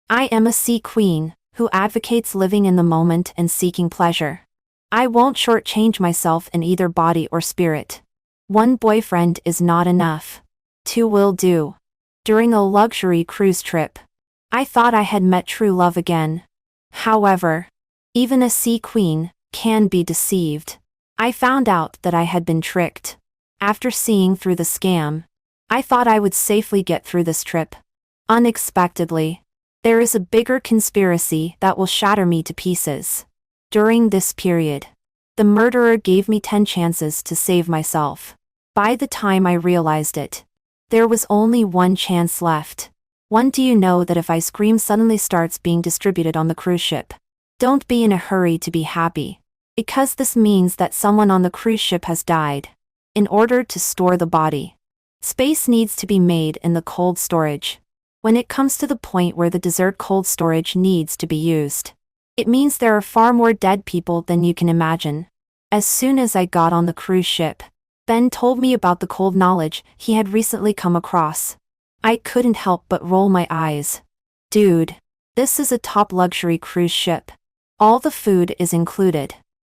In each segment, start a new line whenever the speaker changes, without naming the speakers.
I am a sea queen, who advocates living in the moment and seeking pleasure. I won't shortchange myself in either body or spirit. One boyfriend is not enough. Two will do. During a luxury cruise trip, I thought I had met true love again. However, even a sea queen can be deceived. I found out that I had been tricked. After seeing through the scam, I thought I would safely get through this trip. Unexpectedly, there is a bigger conspiracy that will shatter me to pieces. During this period, the murderer gave me 10 chances to save myself. By the time I realized it, there was only one chance left. One, do you know that if ice cream suddenly starts being distributed on the cruise ship, don't be in a hurry to be happy, because this means that someone on the cruise ship has died. In order to store the body, space needs to be made in the cold storage. When it comes to the point where the dessert cold storage needs to be used, it means there are far more dead people than you can imagine. As soon as I got on the cruise ship, Ben told me about the cold knowledge he had recently come across. I couldn't help but roll my eyes. Dude, this is a top luxury cruise ship. All the food is included.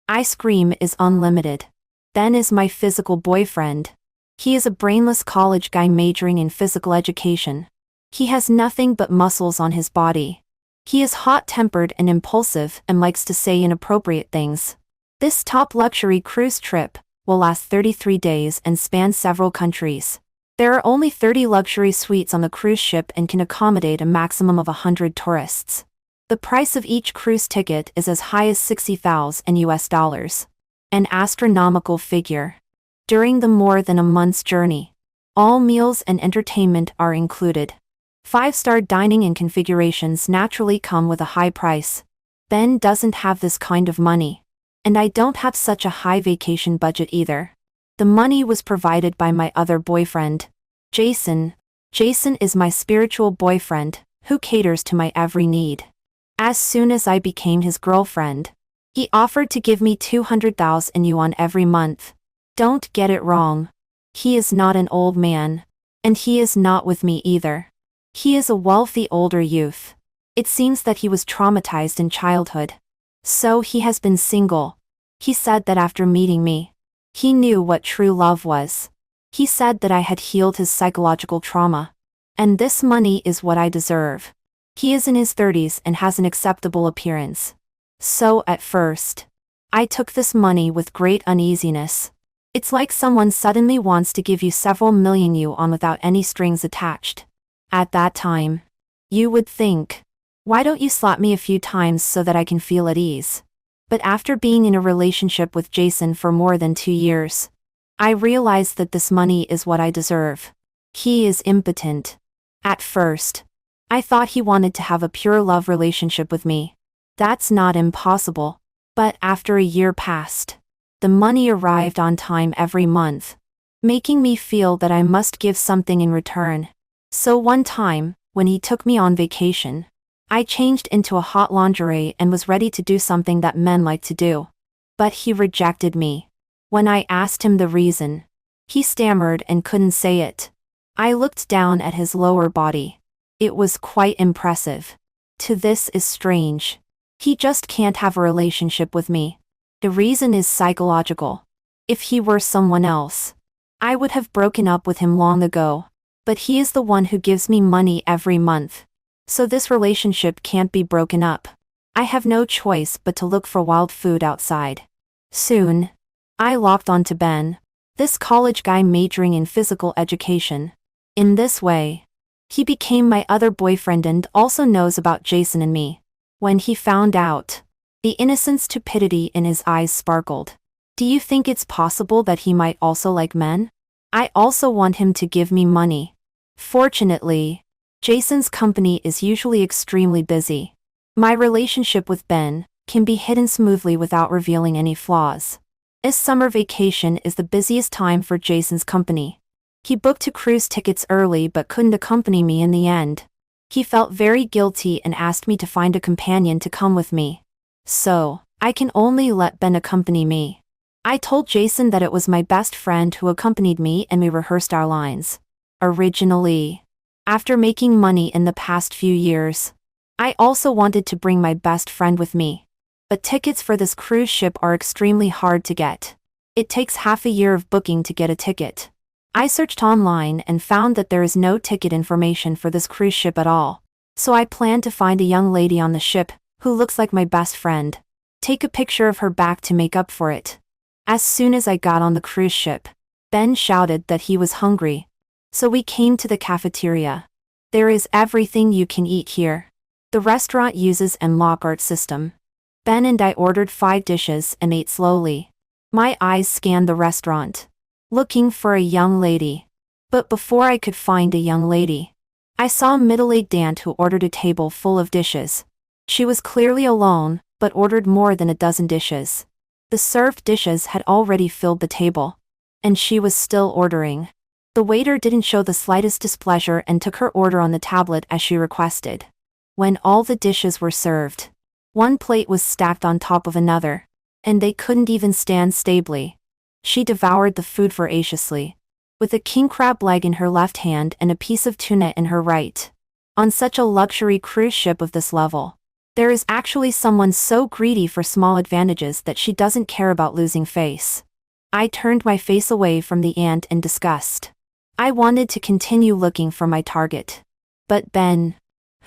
Ice cream is unlimited. Ben is my physical boyfriend. He is a brainless college guy majoring in physical education. He has nothing but muscles on his body. He is hot-tempered and impulsive and likes to say inappropriate things. This top luxury cruise trip will last 33 days and span several countries. There are only 30 luxury suites on the cruise ship and can accommodate a maximum of 100 tourists. The price of each cruise ticket is as high as $60,000. An astronomical figure. During the more than a month's journey, all meals and entertainment are included. 5-star dining and configurations naturally come with a high price. Ben doesn't have this kind of money. And I don't have such a high vacation budget either. The money was provided by my other boyfriend, Jason. Jason is my spiritual boyfriend, who caters to my every need. As soon as I became his girlfriend, he offered to give me 200,000 yuan every month. Don't get it wrong. He is not an old man. And he is not with me either. He is a wealthy older youth. It seems that he was traumatized in childhood. So he has been single. He said that after meeting me, he knew what true love was. He said that I had healed his psychological trauma. And this money is what I deserve. He is in his 30s and has an acceptable appearance. So at first, I took this money with great uneasiness. It's like someone suddenly wants to give you several million yuan without any strings attached. At that time, you would think, why don't you slap me a few times so that I can feel at ease? But after being in a relationship with Jason for more than 2 years, I realized that this money is what I deserve. He is impotent. At first, I thought he wanted to have a pure love relationship with me. That's not impossible. But after a year passed, the money arrived on time every month, making me feel that I must give something in return. So one time, when he took me on vacation, I changed into a hot lingerie and was ready to do something that men like to do. But he rejected me. When I asked him the reason, he stammered and couldn't say it. I looked down at his lower body. It was quite impressive. To this is strange. He just can't have a relationship with me. The reason is psychological. If he were someone else, I would have broken up with him long ago. But he is the one who gives me money every month. So this relationship can't be broken up. I have no choice but to look for wild food outside. Soon, I locked onto Ben, this college guy majoring in physical education. In this way, he became my other boyfriend and also knows about Jason and me. When he found out, the innocent stupidity in his eyes sparkled. Do you think it's possible that he might also like men? I also want him to give me money. Fortunately, Jason's company is usually extremely busy. My relationship with Ben can be hidden smoothly without revealing any flaws. This summer vacation is the busiest time for Jason's company. He booked 2 cruise tickets early but couldn't accompany me in the end. He felt very guilty and asked me to find a companion to come with me. So, I can only let Ben accompany me. I told Jason that it was my best friend who accompanied me and we rehearsed our lines. Originally, after making money in the past few years, I also wanted to bring my best friend with me. But tickets for this cruise ship are extremely hard to get. It takes half a year of booking to get a ticket. I searched online and found that there is no ticket information for this cruise ship at all. So I plan to find a young lady on the ship, who looks like my best friend. Take a picture of her back to make up for it. As soon as I got on the cruise ship, Ben shouted that he was hungry. So we came to the cafeteria. There is everything you can eat here. The restaurant uses an la carte system. Ben and I ordered 5 dishes and ate slowly. My eyes scanned the restaurant, looking for a young lady. But before I could find a young lady, I saw a middle-aged aunt who ordered a table full of dishes. She was clearly alone, but ordered more than a dozen dishes. The served dishes had already filled the table, and she was still ordering. The waiter didn't show the slightest displeasure and took her order on the tablet as she requested. When all the dishes were served, one plate was stacked on top of another, and they couldn't even stand stably. She devoured the food voraciously, with a king crab leg in her left hand and a piece of tuna in her right. On such a luxury cruise ship of this level, there is actually someone so greedy for small advantages that she doesn't care about losing face. I turned my face away from the aunt in disgust. I wanted to continue looking for my target. But Ben,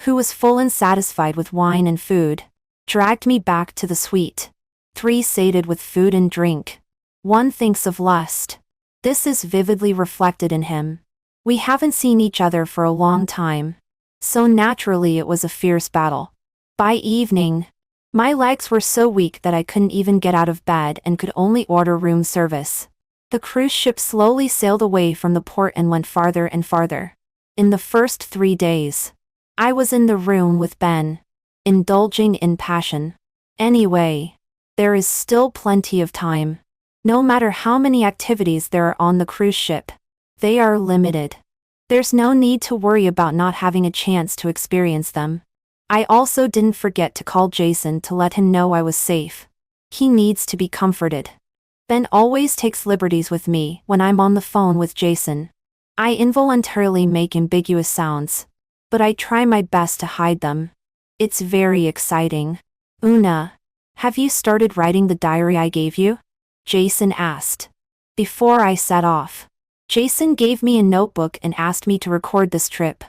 who was full and satisfied with wine and food, dragged me back to the suite. 3 sated with food and drink. 1 thinks of lust. This is vividly reflected in him. We haven't seen each other for a long time. So naturally it was a fierce battle. By evening, my legs were so weak that I couldn't even get out of bed and could only order room service. The cruise ship slowly sailed away from the port and went farther and farther. In the first 3 days, I was in the room with Ben, indulging in passion. Anyway, there is still plenty of time. No matter how many activities there are on the cruise ship, they are limited. There's no need to worry about not having a chance to experience them. I also didn't forget to call Jason to let him know I was safe. He needs to be comforted. Ben always takes liberties with me when I'm on the phone with Jason. I involuntarily make ambiguous sounds, but I try my best to hide them. It's very exciting. Una, have you started writing the diary I gave you? Jason asked. Before I set off, Jason gave me a notebook and asked me to record this trip.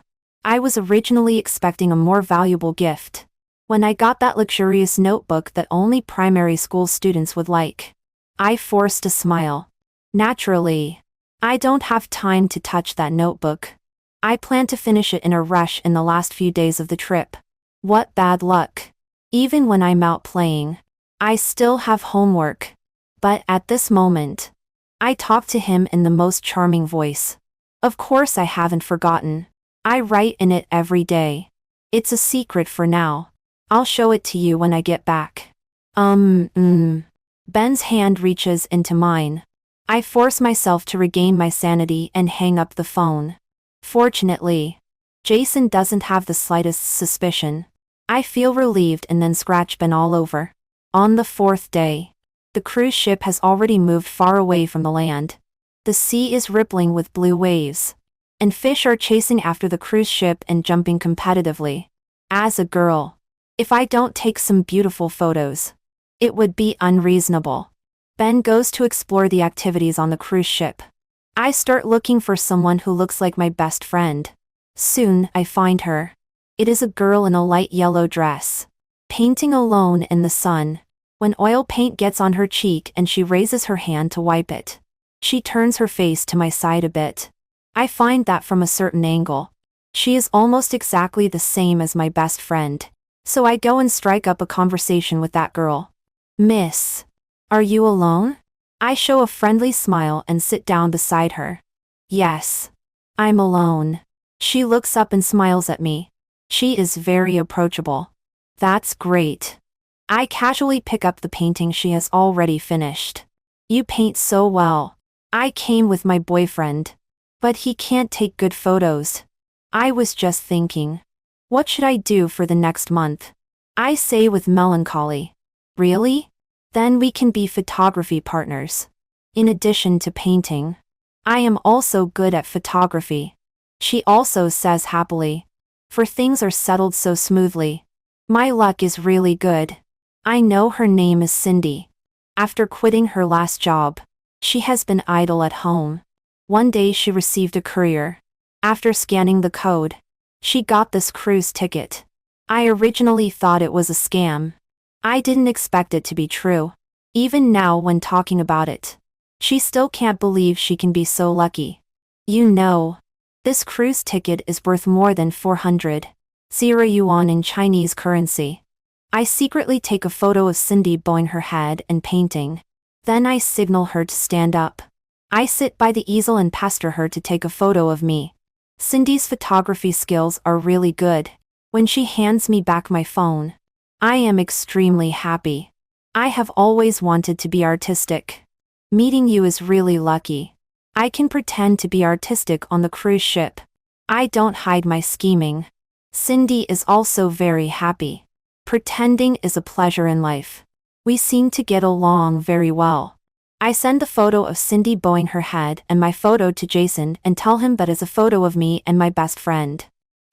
I was originally expecting a more valuable gift. When I got that luxurious notebook that only primary school students would like, I forced a smile. Naturally, I don't have time to touch that notebook. I plan to finish it in a rush in the last few days of the trip. What bad luck. Even when I'm out playing, I still have homework. But at this moment, I talk to him in the most charming voice. Of course I haven't forgotten. I write in it every day. It's a secret for now. I'll show it to you when I get back. Ben's hand reaches into mine. I force myself to regain my sanity and hang up the phone. Fortunately, Jason doesn't have the slightest suspicion. I feel relieved and then scratch Ben all over. On the 4th day, the cruise ship has already moved far away from the land. The sea is rippling with blue waves, and fish are chasing after the cruise ship and jumping competitively. As a girl, if I don't take some beautiful photos, it would be unreasonable. Ben goes to explore the activities on the cruise ship. I start looking for someone who looks like my best friend. Soon, I find her. It is a girl in a light yellow dress, painting alone in the sun. When oil paint gets on her cheek and she raises her hand to wipe it, she turns her face to my side a bit. I find that from a certain angle, she is almost exactly the same as my best friend. So I go and strike up a conversation with that girl. Miss, are you alone? I show a friendly smile and sit down beside her. Yes, I'm alone. She looks up and smiles at me. She is very approachable. That's great. I casually pick up the painting she has already finished. You paint so well. I came with my boyfriend, but he can't take good photos. I was just thinking, what should I do for the next month? I say with melancholy. Really? Then we can be photography partners. In addition to painting, I am also good at photography. She also says happily. For things are settled so smoothly. My luck is really good. I know her name is Cindy. After quitting her last job, she has been idle at home. One day she received a courier. After scanning the code, she got this cruise ticket. I originally thought it was a scam. I didn't expect it to be true. Even now when talking about it, she still can't believe she can be so lucky. You know, this cruise ticket is worth more than 400 yuan in Chinese currency. I secretly take a photo of Cindy bowing her head and painting. Then I signal her to stand up. I sit by the easel and pester her to take a photo of me. Cindy's photography skills are really good. When she hands me back my phone, I am extremely happy. I have always wanted to be artistic. Meeting you is really lucky. I can pretend to be artistic on the cruise ship. I don't hide my scheming. Cindy is also very happy. Pretending is a pleasure in life. We seem to get along very well. I send the photo of Cindy bowing her head and my photo to Jason and tell him that is a photo of me and my best friend.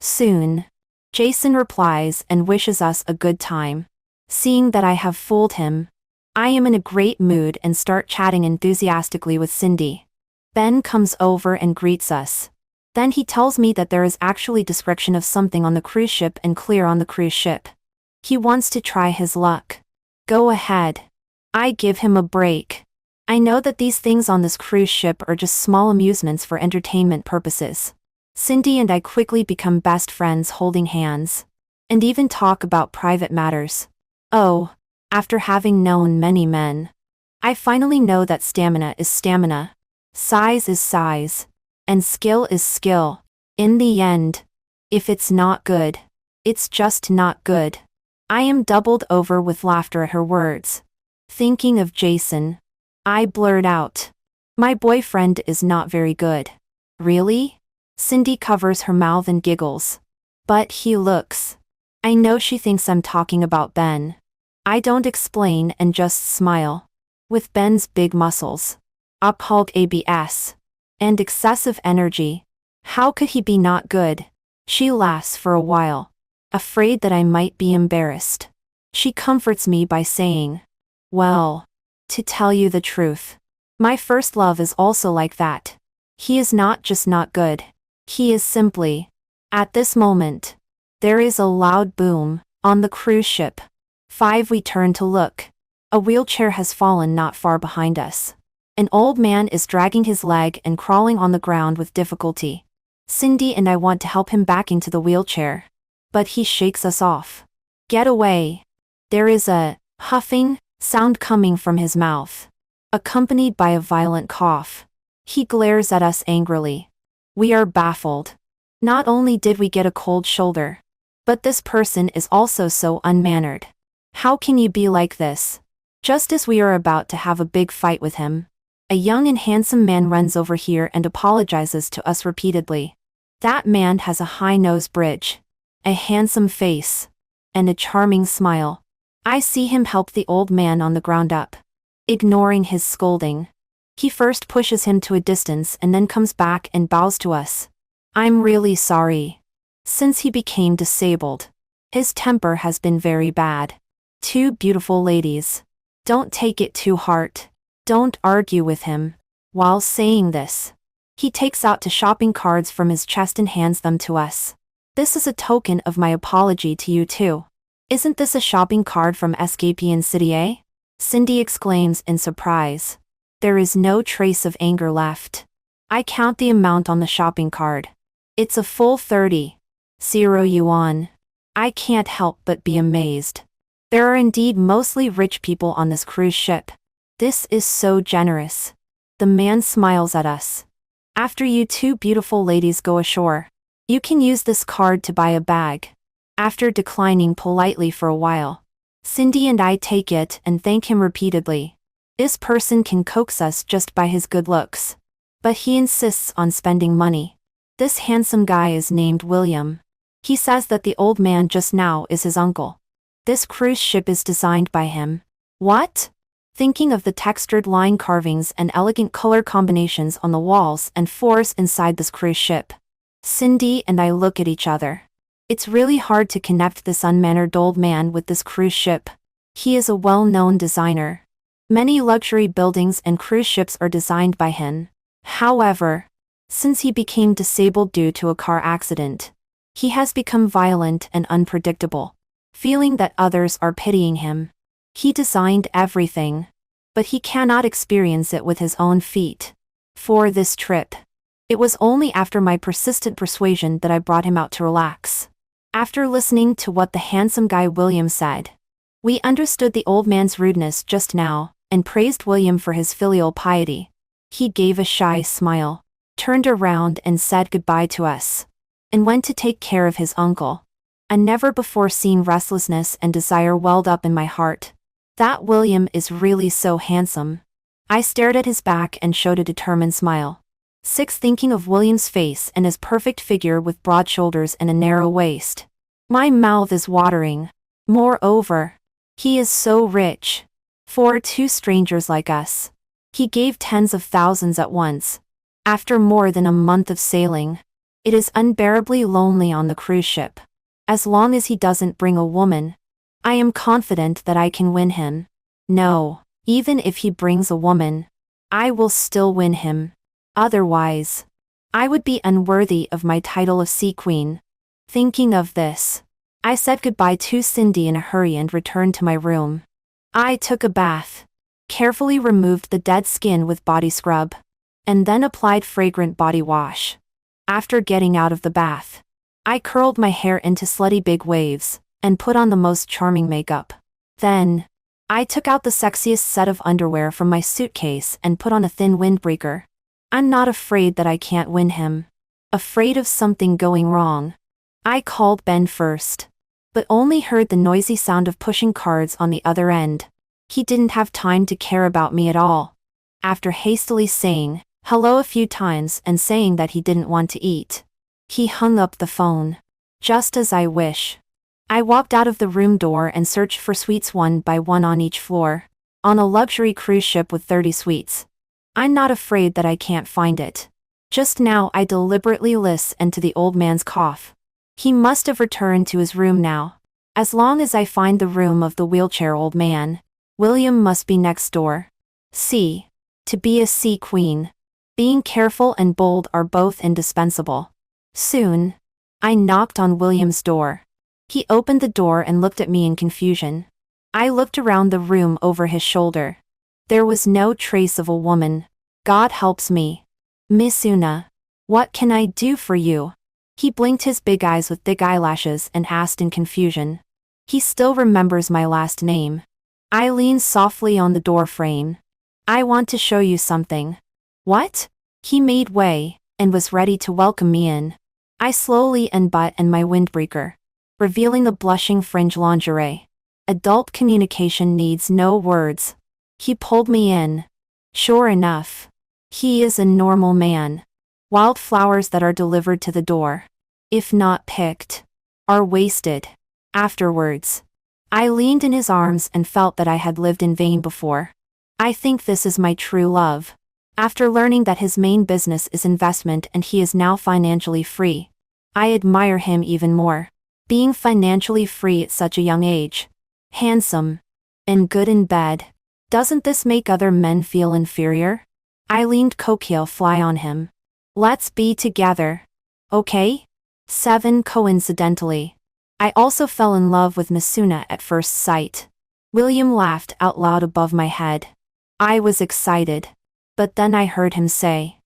Soon, Jason replies and wishes us a good time. Seeing that I have fooled him, I am in a great mood and start chatting enthusiastically with Cindy. Ben comes over and greets us. Then he tells me that there is actually description of something on the cruise ship and clear on the cruise ship. He wants to try his luck. Go ahead. I give him a break. I know that these things on this cruise ship are just small amusements for entertainment purposes. Cindy and I quickly become best friends holding hands. And even talk about private matters. Oh, after having known many men, I finally know that stamina is stamina. Size is size. And skill is skill. In the end, if it's not good, it's just not good. I am doubled over with laughter at her words. Thinking of Jason, I blurt out. My boyfriend is not very good. Really? Cindy covers her mouth and giggles. But he looks. I know she thinks I'm talking about Ben. I don't explain and just smile. With Ben's big muscles, Hulk abs, and excessive energy, how could he be not good? She laughs for a while, afraid that I might be embarrassed. She comforts me by saying, well, to tell you the truth, my first love is also like that. He is not just not good. He is simply. At this moment, there is a loud boom on the cruise ship. 5 We turn to look. A wheelchair has fallen not far behind us. An old man is dragging his leg and crawling on the ground with difficulty. Cindy and I want to help him back into the wheelchair. But he shakes us off. Get away. There is a huffing sound coming from his mouth, accompanied by a violent cough. He glares at us angrily. We are baffled. Not only did we get a cold shoulder, but this person is also so unmannered. How can you be like this? Just as we are about to have a big fight with him, a young and handsome man runs over here and apologizes to us repeatedly. That man has a high nose bridge, a handsome face, and a charming smile. I see him help the old man on the ground up. Ignoring his scolding, he first pushes him to a distance and then comes back and bows to us. I'm really sorry. Since he became disabled, his temper has been very bad. 2 beautiful ladies. Don't take it to heart. Don't argue with him. While saying this, he takes out 2 shopping cards from his chest and hands them to us. This is a token of my apology to you too. Isn't this a shopping card from Escapian City, eh? Cindy exclaims in surprise. There is no trace of anger left. I count the amount on the shopping card. It's a full 30 yuan. I can't help but be amazed. There are indeed mostly rich people on this cruise ship. This is so generous. The man smiles at us. After you 2 beautiful ladies go ashore, you can use this card to buy a bag. After declining politely for a while, Cindy and I take it and thank him repeatedly. This person can coax us just by his good looks. But he insists on spending money. This handsome guy is named William. He says that the old man just now is his uncle. This cruise ship is designed by him. What? Thinking of the textured line carvings and elegant color combinations on the walls and floors inside this cruise ship, Cindy and I look at each other. It's really hard to connect this unmannered old man with this cruise ship. He is a well-known designer. Many luxury buildings and cruise ships are designed by him. However, since he became disabled due to a car accident, he has become violent and unpredictable, feeling that others are pitying him. He designed everything, but he cannot experience it with his own feet. For this trip, it was only after my persistent persuasion that I brought him out to relax. After listening to what the handsome guy William said, we understood the old man's rudeness just now, and praised William for his filial piety. He gave a shy smile, turned around and said goodbye to us, and went to take care of his uncle. A never-before-seen restlessness and desire welled up in my heart. That William is really so handsome. I stared at his back and showed a determined smile. Thinking of William's face and his perfect figure with broad shoulders and a narrow waist. My mouth is watering. Moreover, he is so rich. For two strangers like us, he gave tens of thousands at once. After more than a month of sailing, it is unbearably lonely on the cruise ship. As long as he doesn't bring a woman, I am confident that I can win him. No, even if he brings a woman, I will still win him. Otherwise, I would be unworthy of my title of Sea Queen. Thinking of this, I said goodbye to Cindy in a hurry and returned to my room. I took a bath, carefully removed the dead skin with body scrub, and then applied fragrant body wash. After getting out of the bath, I curled my hair into slutty big waves, and put on the most charming makeup. Then, I took out the sexiest set of underwear from my suitcase and put on a thin windbreaker. I'm not afraid that I can't win him. Afraid of something going wrong. I called Ben first, but only heard the noisy sound of pushing cards on the other end. He didn't have time to care about me at all. After hastily saying hello a few times and saying that he didn't want to eat, he hung up the phone. Just as I wish. I walked out of the room door and searched for suites one by one on each floor. On a luxury cruise ship with 30 suites. I'm not afraid that I can't find it. Just now I deliberately listened to the old man's cough. He must have returned to his room now. As long as I find the room of the wheelchair old man, William must be next door. See, to be a sea queen, being careful and bold are both indispensable. Soon, I knocked on William's door. He opened the door and looked at me in confusion. I looked around the room over his shoulder. There was no trace of a woman. God helps me. Miss Una, what can I do for you? He blinked his big eyes with thick eyelashes and asked in confusion. He still remembers my last name. I leaned softly on the door frame. I want to show you something. What? He made way, and was ready to welcome me in. I slowly unbuttoned my windbreaker, revealing the blushing fringe lingerie. Adult communication needs no words. He pulled me in. Sure enough, he is a normal man. Wildflowers that are delivered to the door, if not picked, are wasted. Afterwards, I leaned in his arms and felt that I had lived in vain before. I think this is my true love. After learning that his main business is investment and he is now financially free, I admire him even more. Being financially free at such a young age, handsome, and good in bed, doesn't this make other men feel inferior? I leaned coquetteously on him. Let's be together. Okay? 7. Coincidentally, I also fell in love with Miss Una at first sight. William laughed out loud above my head. I was excited. But then I heard him say,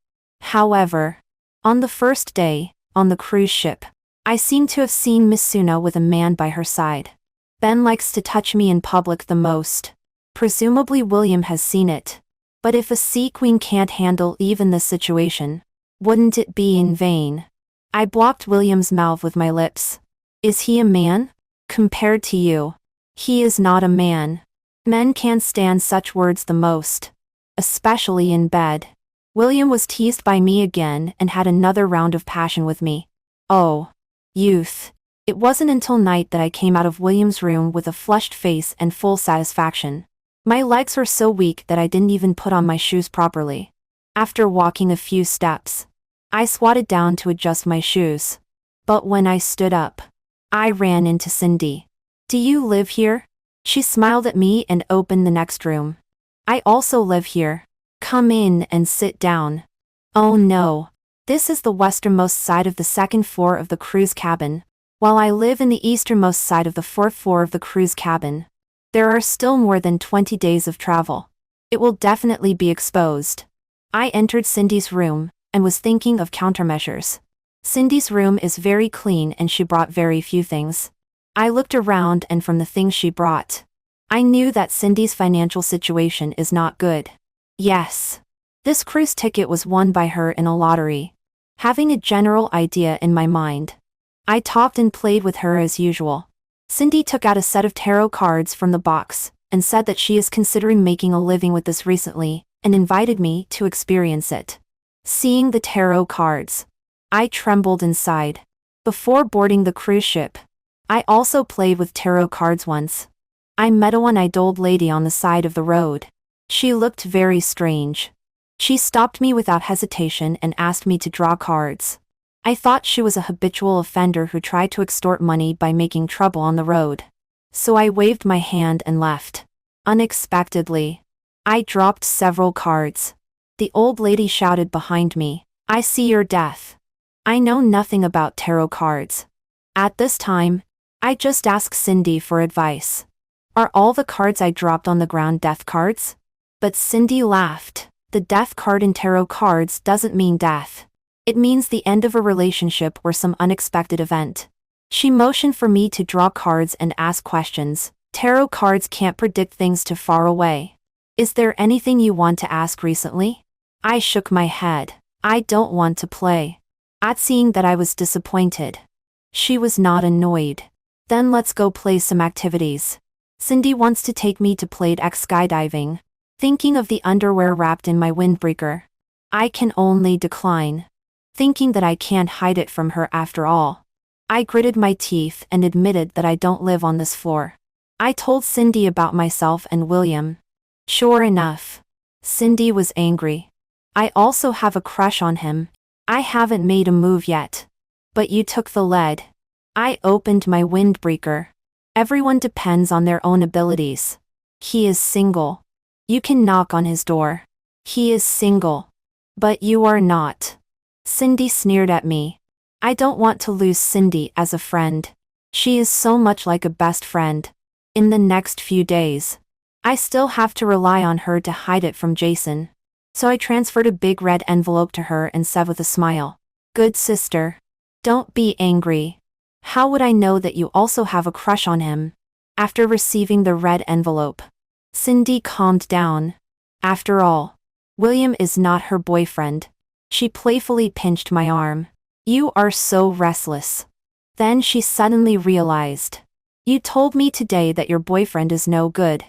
however, on the first day, on the cruise ship, I seem to have seen Miss Una with a man by her side. Ben likes to touch me in public the most. Presumably William has seen it. But if a sea queen can't handle even this situation, wouldn't it be in vain? I blocked William's mouth with my lips. Is he a man? Compared to you, he is not a man. Men can't stand such words the most. Especially in bed. William was teased by me again and had another round of passion with me. Oh, youth. It wasn't until night that I came out of William's room with a flushed face and full satisfaction. My legs were so weak that I didn't even put on my shoes properly. After walking a few steps, I squatted down to adjust my shoes. But when I stood up, I ran into Cindy. Do you live here? She smiled at me and opened the next room. I also live here. Come in and sit down. Oh no. This is the westernmost side of the second floor of the crew's cabin, while I live in the easternmost side of the fourth floor of the crew's cabin. There are still more than 20 days of travel. It will definitely be exposed. I entered Cindy's room and was thinking of countermeasures. Cindy's room is very clean and she brought very few things. I looked around and from the things she brought, I knew that Cindy's financial situation is not good. Yes. This cruise ticket was won by her in a lottery. Having a general idea in my mind, I talked and played with her as usual. Cindy took out a set of tarot cards from the box and said that she is considering making a living with this recently and invited me to experience it. Seeing the tarot cards, I trembled inside. Before boarding the cruise ship, I also played with tarot cards once. I met a one-eyed old lady on the side of the road. She looked very strange. She stopped me without hesitation and asked me to draw cards. I thought she was a habitual offender who tried to extort money by making trouble on the road. So I waved my hand and left. Unexpectedly, I dropped several cards. The old lady shouted behind me, "I see your death." I know nothing about tarot cards. At this time, I just asked Cindy for advice. Are all the cards I dropped on the ground death cards? But Cindy laughed. The death card in tarot cards doesn't mean death. It means the end of a relationship or some unexpected event. She motioned for me to draw cards and ask questions. Tarot cards can't predict things too far away. Is there anything you want to ask recently? I shook my head. I don't want to play. At seeing that I was disappointed, she was not annoyed. Then let's go play some activities. Cindy wants to take me to Plate X skydiving. Thinking of the underwear wrapped in my windbreaker, I can only decline. Thinking that I can't hide it from her after all, I gritted my teeth and admitted that I don't live on this floor. I told Cindy about myself and William. Sure enough, Cindy was angry. I also have a crush on him. I haven't made a move yet. But you took the lead. I opened my windbreaker. Everyone depends on their own abilities. He is single. You can knock on his door. He is single. But you are not. Cindy sneered at me. I don't want to lose Cindy as a friend. She is so much like a best friend. In the next few days, I still have to rely on her to hide it from Jason. So I transferred a big red envelope to her and said with a smile, "Good sister. Don't be angry. How would I know that you also have a crush on him?" After receiving the red envelope, Cindy calmed down. After all, William is not her boyfriend. She playfully pinched my arm. You are so restless. Then she suddenly realized. You told me today that your boyfriend is no good.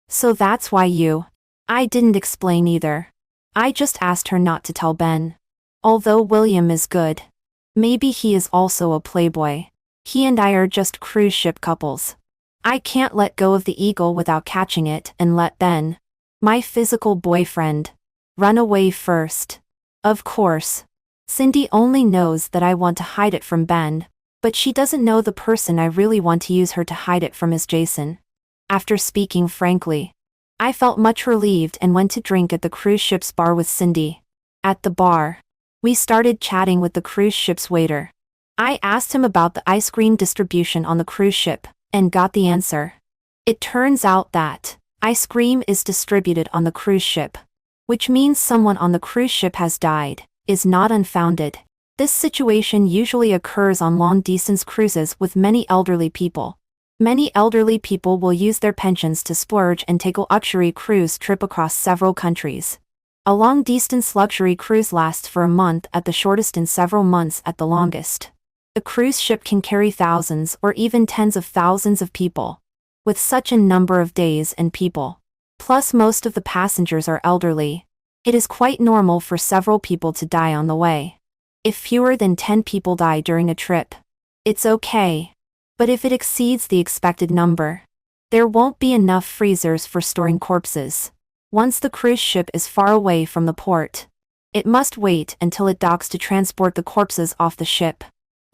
So that's why you. I didn't explain either. I just asked her not to tell Ben. Although William is good, maybe he is also a playboy. He and I are just cruise ship couples. I can't let go of the eagle without catching it and let Ben, my physical boyfriend, run away first. Of course, Cindy only knows that I want to hide it from Ben, but she doesn't know the person I really want to use her to hide it from is Jason. After speaking frankly, I felt much relieved and went to drink at the cruise ship's bar with Cindy. At the bar, we started chatting with the cruise ship's waiter. I asked him about the ice cream distribution on the cruise ship, and got the answer. It turns out that ice cream is distributed on the cruise ship, which means someone on the cruise ship has died, is not unfounded. This situation usually occurs on long-distance cruises with many elderly people. Many elderly people will use their pensions to splurge and take a luxury cruise trip across several countries. A long-distance luxury cruise lasts for a month at the shortest and several months at the longest. A cruise ship can carry thousands or even tens of thousands of people. With such a number of days and people, plus most of the passengers are elderly, it is quite normal for several people to die on the way. If fewer than 10 people die during a trip, it's okay. But if it exceeds the expected number, there won't be enough freezers for storing corpses. Once the cruise ship is far away from the port, it must wait until it docks to transport the corpses off the ship.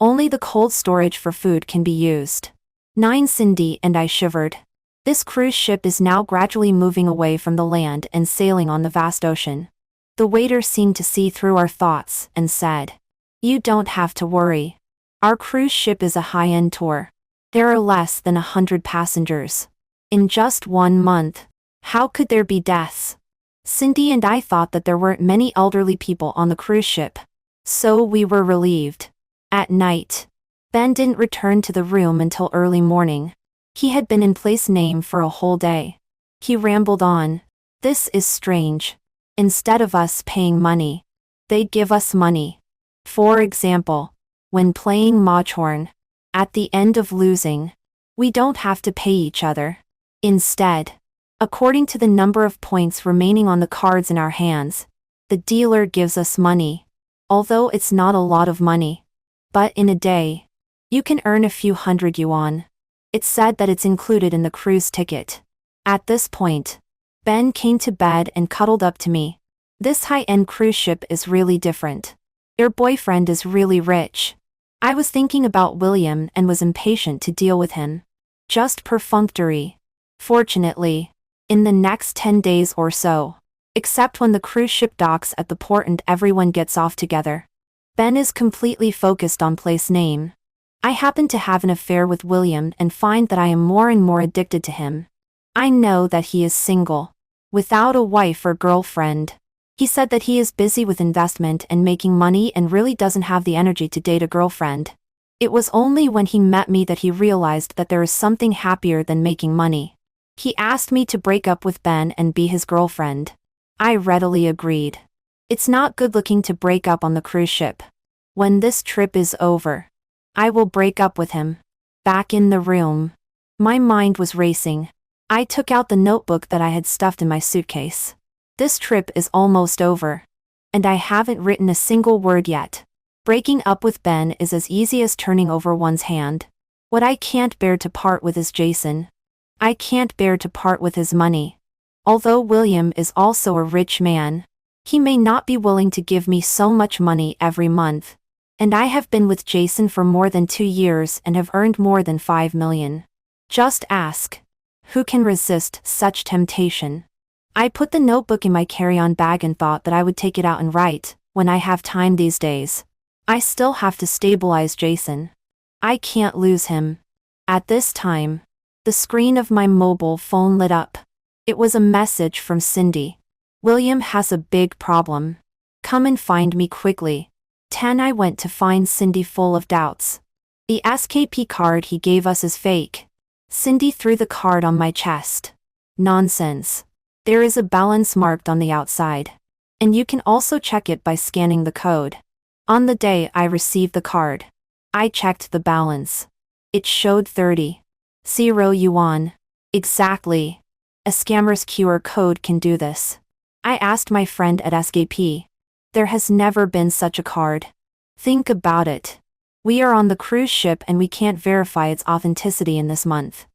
Only the cold storage for food can be used. 9. Cindy and I shivered. This cruise ship is now gradually moving away from the land and sailing on the vast ocean. The waiter seemed to see through our thoughts and said, "You don't have to worry. Our cruise ship is a high-end tour. There are less than 100 passengers. In just 1 month, how could there be deaths?" Cindy and I thought that there weren't many elderly people on the cruise ship, so we were relieved. At night, Ben didn't return to the room until early morning. He had been in place name for a whole day. He rambled on. "This is strange. Instead of us paying money, they'd give us money. For example, when playing Mahjong, at the end of losing, we don't have to pay each other. Instead, according to the number of points remaining on the cards in our hands, the dealer gives us money. Although it's not a lot of money. But in a day, you can earn a few hundred yuan. It's said that it's included in the cruise ticket." At this point, Ben came to bed and cuddled up to me. "This high-end cruise ship is really different. Your boyfriend is really rich." I was thinking about William and was impatient to deal with him. Just perfunctory. Fortunately, in the next 10 days or so, except when the cruise ship docks at the port and everyone gets off together, Ben is completely focused on place name. I happen to have an affair with William and find that I am more and more addicted to him. I know that he is single, without a wife or girlfriend. He said that he is busy with investment and making money and really doesn't have the energy to date a girlfriend. It was only when he met me that he realized that there is something happier than making money. He asked me to break up with Ben and be his girlfriend. I readily agreed. It's not good looking to break up on the cruise ship. When this trip is over, I will break up with him. Back in the room, my mind was racing. I took out the notebook that I had stuffed in my suitcase. This trip is almost over, and I haven't written a single word yet. Breaking up with Ben is as easy as turning over one's hand. What I can't bear to part with is Jason. I can't bear to part with his money. Although William is also a rich man, he may not be willing to give me so much money every month. And I have been with Jason for more than 2 years and have earned more than 5 million. Just ask. Who can resist such temptation? I put the notebook in my carry-on bag and thought that I would take it out and write, when I have time these days. I still have to stabilize Jason. I can't lose him. At this time, the screen of my mobile phone lit up. It was a message from Cindy. "William has a big problem. Come and find me quickly." 10. I went to find Cindy full of doubts. "The SKP card he gave us is fake." Cindy threw the card on my chest. "Nonsense. There is a balance marked on the outside. And you can also check it by scanning the code." On the day I received the card, I checked the balance. It showed 30 yuan. Exactly. A scammer's QR code can do this. I asked my friend at SKP. There has never been such a card. Think about it. We are on the cruise ship and we can't verify its authenticity in this month.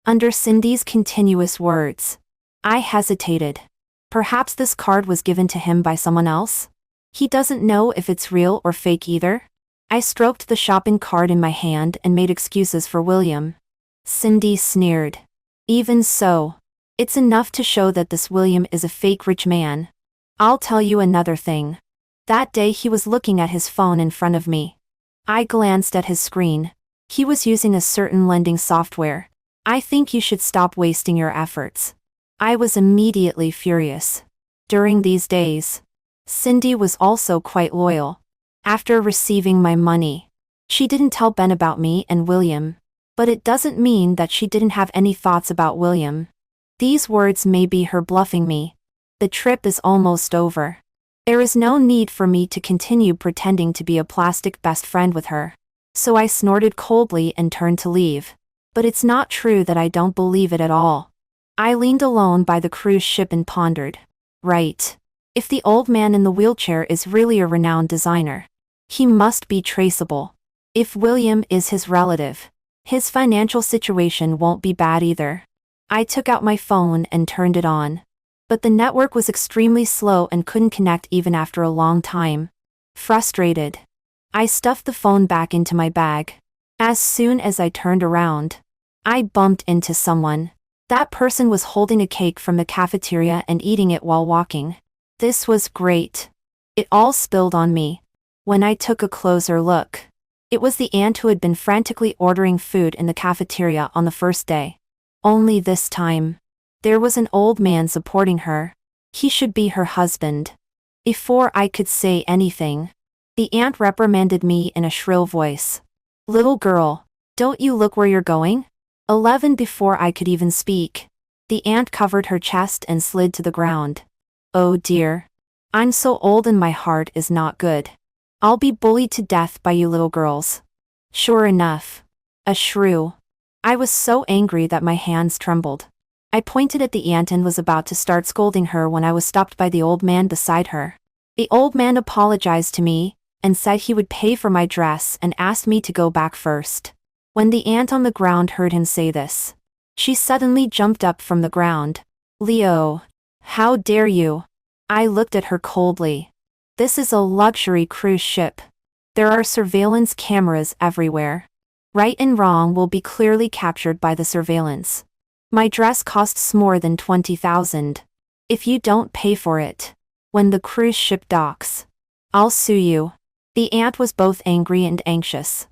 Under Cindy's continuous words, I hesitated. Perhaps this card was given to him by someone else? He doesn't know if it's real or fake either? I stroked the shopping cart in my hand and made excuses for William. Cindy sneered. "Even so, it's enough to show that this William is a fake rich man. I'll tell you another thing. That day he was looking at his phone in front of me. I glanced at his screen. He was using a certain lending software. I think you should stop wasting your efforts." I was immediately furious. During these days, Cindy was also quite loyal. After receiving my money, she didn't tell Ben about me and William. But it doesn't mean that she didn't have any thoughts about William. These words may be her bluffing me. The trip is almost over. There is no need for me to continue pretending to be a plastic best friend with her. So I snorted coldly and turned to leave. But it's not true that I don't believe it at all. I leaned alone by the cruise ship and pondered. Right. If the old man in the wheelchair is really a renowned designer, he must be traceable. If William is his relative, his financial situation won't be bad either. I took out my phone and turned it on. But the network was extremely slow and couldn't connect even after a long time. Frustrated, I stuffed the phone back into my bag. As soon as I turned around, I bumped into someone. That person was holding a cake from the cafeteria and eating it while walking. This was great. It all spilled on me. When I took a closer look, it was the aunt who had been frantically ordering food in the cafeteria on the first day. Only this time, there was an old man supporting her. He should be her husband. Before I could say anything, the aunt reprimanded me in a shrill voice. "Little girl, don't you look where you're going?" 11 Before I could even speak, the aunt covered her chest and slid to the ground. Oh dear. I'm so old and my heart is not good. I'll be bullied to death by you little girls. Sure enough. A shrew. I was so angry that my hands trembled. I pointed at the aunt and was about to start scolding her when I was stopped by the old man beside her. The old man apologized to me and said he would pay for my dress and asked me to go back first. When the aunt on the ground heard him say this, she suddenly jumped up from the ground. "Leo, how dare you?" I looked at her coldly. This is a luxury cruise ship. There are surveillance cameras everywhere. Right and wrong will be clearly captured by the surveillance. My dress costs more than 20,000. If you don't pay for it, when the cruise ship docks, I'll sue you. The aunt was both angry and anxious.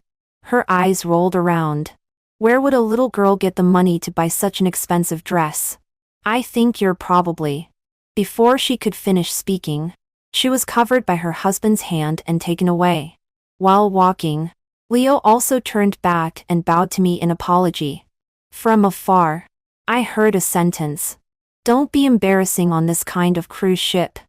Her eyes rolled around. Where would a little girl get the money to buy such an expensive dress? I think you're probably. Before she could finish speaking, she was covered by her husband's hand and taken away. While walking, Leo also turned back and bowed to me in apology. From afar, I heard a sentence. "Don't be embarrassing on this kind of cruise ship.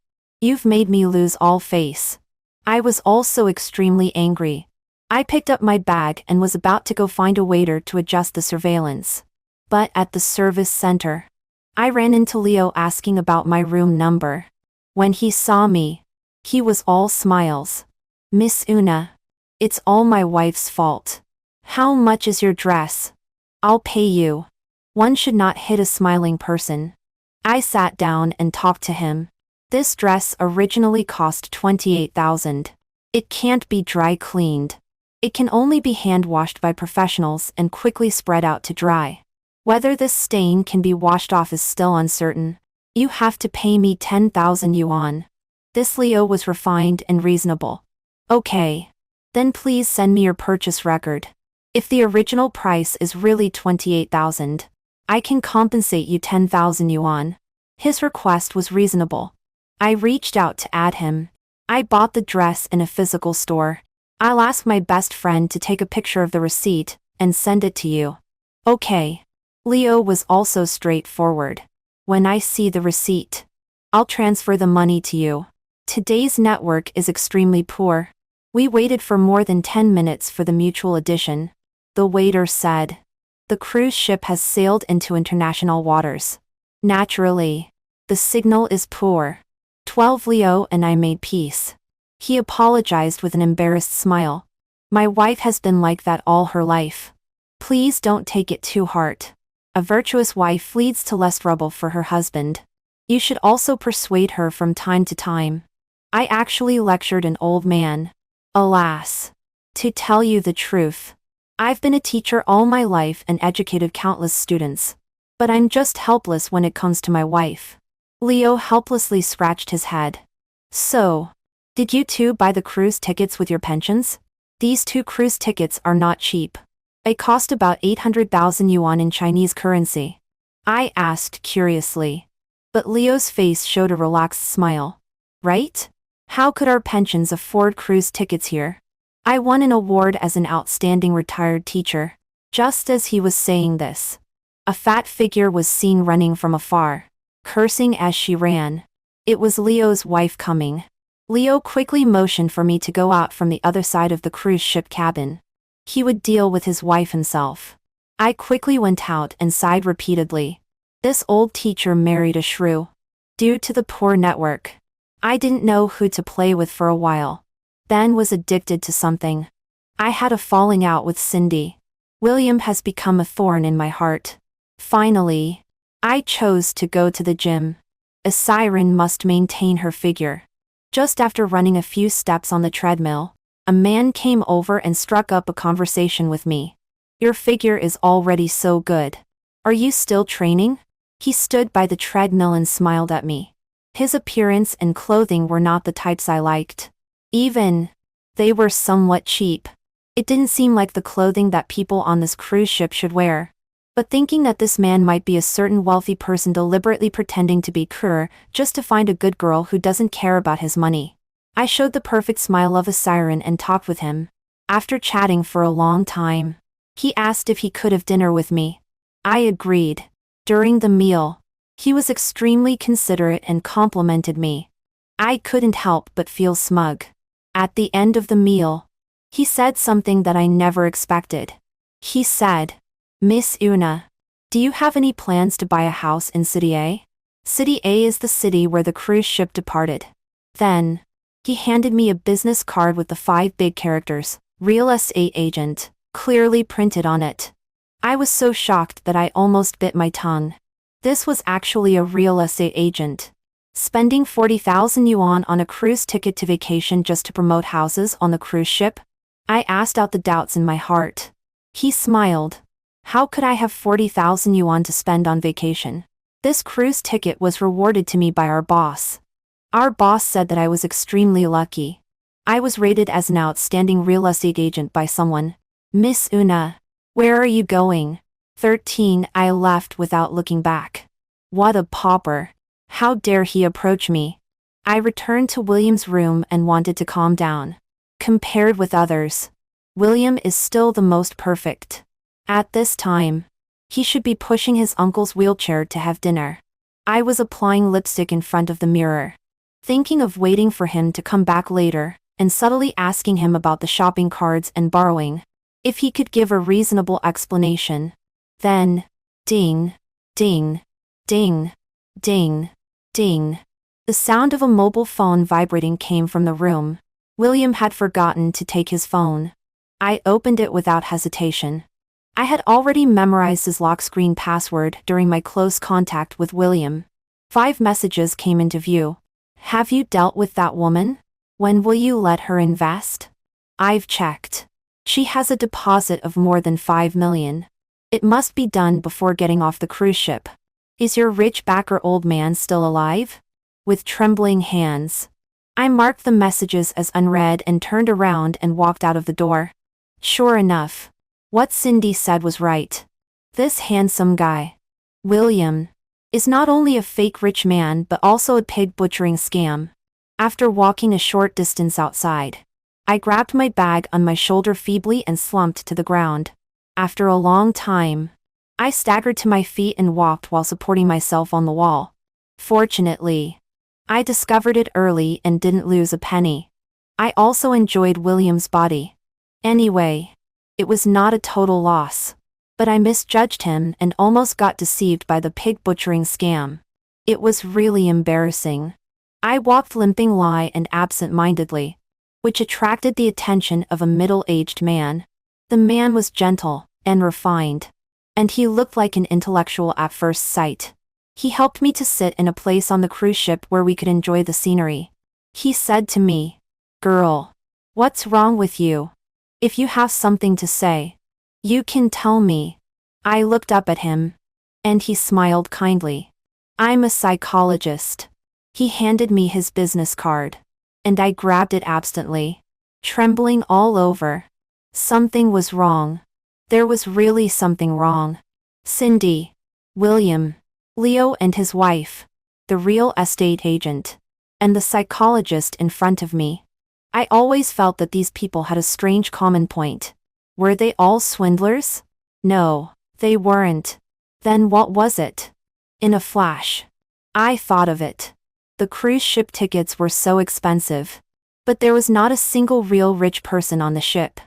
You've made me lose all face." I was also extremely angry. I picked up my bag and was about to go find a waiter to adjust the surveillance. But at the service center, I ran into Leo asking about my room number. When he saw me, he was all smiles. "Miss Una, it's all my wife's fault. How much is your dress? I'll pay you." One should not hit a smiling person. I sat down and talked to him. This dress originally cost 28,000. It can't be dry cleaned. It can only be hand washed by professionals and quickly spread out to dry. Whether this stain can be washed off is still uncertain. You have to pay me 10,000 yuan. This Leo was refined and reasonable. Okay. Then please send me your purchase record. If the original price is really 28,000, I can compensate you 10,000 yuan. His request was reasonable. I reached out to add him. I bought the dress in a physical store. I'll ask my best friend to take a picture of the receipt and send it to you. Okay. Leo was also straightforward. When I see the receipt, I'll transfer the money to you. Today's network is extremely poor. We waited for more than 10 minutes for the mutual edition. The waiter said, "The cruise ship has sailed into international waters. Naturally, the signal is poor." 12 Leo and I made peace. He apologized with an embarrassed smile. "My wife has been like that all her life. Please don't take it too hard. A virtuous wife leads to less trouble for her husband. You should also persuade her from time to time." I actually lectured an old man. Alas. To tell you the truth, I've been a teacher all my life and educated countless students. But I'm just helpless when it comes to my wife. Leo helplessly scratched his head. "So, did you two buy the cruise tickets with your pensions?" "These 2 cruise tickets are not cheap. They cost about 800,000 yuan in Chinese currency." I asked curiously. But Leo's face showed a relaxed smile. "Right? How could our pensions afford cruise tickets here? I won an award as an outstanding retired teacher." Just as he was saying this, a fat figure was seen running from afar, cursing as she ran. It was Leo's wife coming. Leo quickly motioned for me to go out from the other side of the cruise ship cabin. He would deal with his wife himself. I quickly went out and sighed repeatedly. This old teacher married a shrew. Due to the poor network, I didn't know who to play with for a while. Then was addicted to something. I had a falling out with Cindy. William has become a thorn in my heart. Finally, I chose to go to the gym. A siren must maintain her figure. Just after running a few steps on the treadmill, A man came over and struck up a conversation with me. Your figure is already so good. Are you still training? He stood by the treadmill and smiled at me. His appearance and clothing were not the types I liked. Even, they were somewhat cheap. It didn't seem like the clothing that people on this cruise ship should wear. But thinking that this man might be a certain wealthy person deliberately pretending to be poor just to find a good girl who doesn't care about his money, I showed the perfect smile of a siren and talked with him. After chatting for a long time, he asked if he could have dinner with me. I agreed. During the meal, he was extremely considerate and complimented me. I couldn't help but feel smug. At the end of the meal, he said something that I never expected. He said, "Miss Una, do you have any plans to buy a house in City A? City A is the city where the cruise ship departed." Then, he handed me a business card with the 5 big characters, "Real Estate Agent," clearly printed on it. I was so shocked that I almost bit my tongue. This was actually a real estate agent. Spending 40,000 yuan on a cruise ticket to vacation just to promote houses on the cruise ship? I asked out the doubts in my heart. He smiled. How could I have 40,000 yuan to spend on vacation? This cruise ticket was rewarded to me by our boss. Our boss said that I was extremely lucky. I was rated as an outstanding real estate agent by someone. "Miss Una, where are you going?" 13. I left without looking back. What a pauper. How dare he approach me? I returned to William's room and wanted to calm down. Compared with others, William is still the most perfect. At this time, he should be pushing his uncle's wheelchair to have dinner. I was applying lipstick in front of the mirror, thinking of waiting for him to come back later, and subtly asking him about the shopping cards and borrowing. If he could give a reasonable explanation. Then, ding, ding, ding, ding, ding. The sound of a mobile phone vibrating came from the room. William had forgotten to take his phone. I opened it without hesitation. I had already memorized his lock screen password during my close contact with William. 5 messages came into view. Have you dealt with that woman? When will you let her invest? I've checked. She has a deposit of more than 5 million. It must be done before getting off the cruise ship. Is your rich backer old man still alive? With trembling hands, I marked the messages as unread and turned around and walked out of the door. Sure enough, what Cindy said was right. This handsome guy, William, is not only a fake rich man but also a pig butchering scam. After walking a short distance outside, I grabbed my bag on my shoulder feebly and slumped to the ground. After a long time, I staggered to my feet and walked while supporting myself on the wall. Fortunately, I discovered it early and didn't lose a penny. I also enjoyed William's body. Anyway, it was not a total loss. But I misjudged him and almost got deceived by the pig butchering scam. It was really embarrassing. I walked limping and absent-mindedly, which attracted the attention of a middle-aged man. The man was gentle and refined, and he looked like an intellectual at first sight. He helped me to sit in a place on the cruise ship where we could enjoy the scenery. He said to me, "Girl, what's wrong with you? If you have something to say, you can tell me." I looked up at him, and he smiled kindly. "I'm a psychologist." He handed me his business card, and I grabbed it absently, trembling all over. Something was wrong. There was really something wrong. Cindy, William, Leo and his wife, the real estate agent, and the psychologist in front of me. I always felt that these people had a strange common point. Were they all swindlers? No, they weren't. Then what was it? In a flash, I thought of it. The cruise ship tickets were so expensive, but there was not a single real rich person on the ship.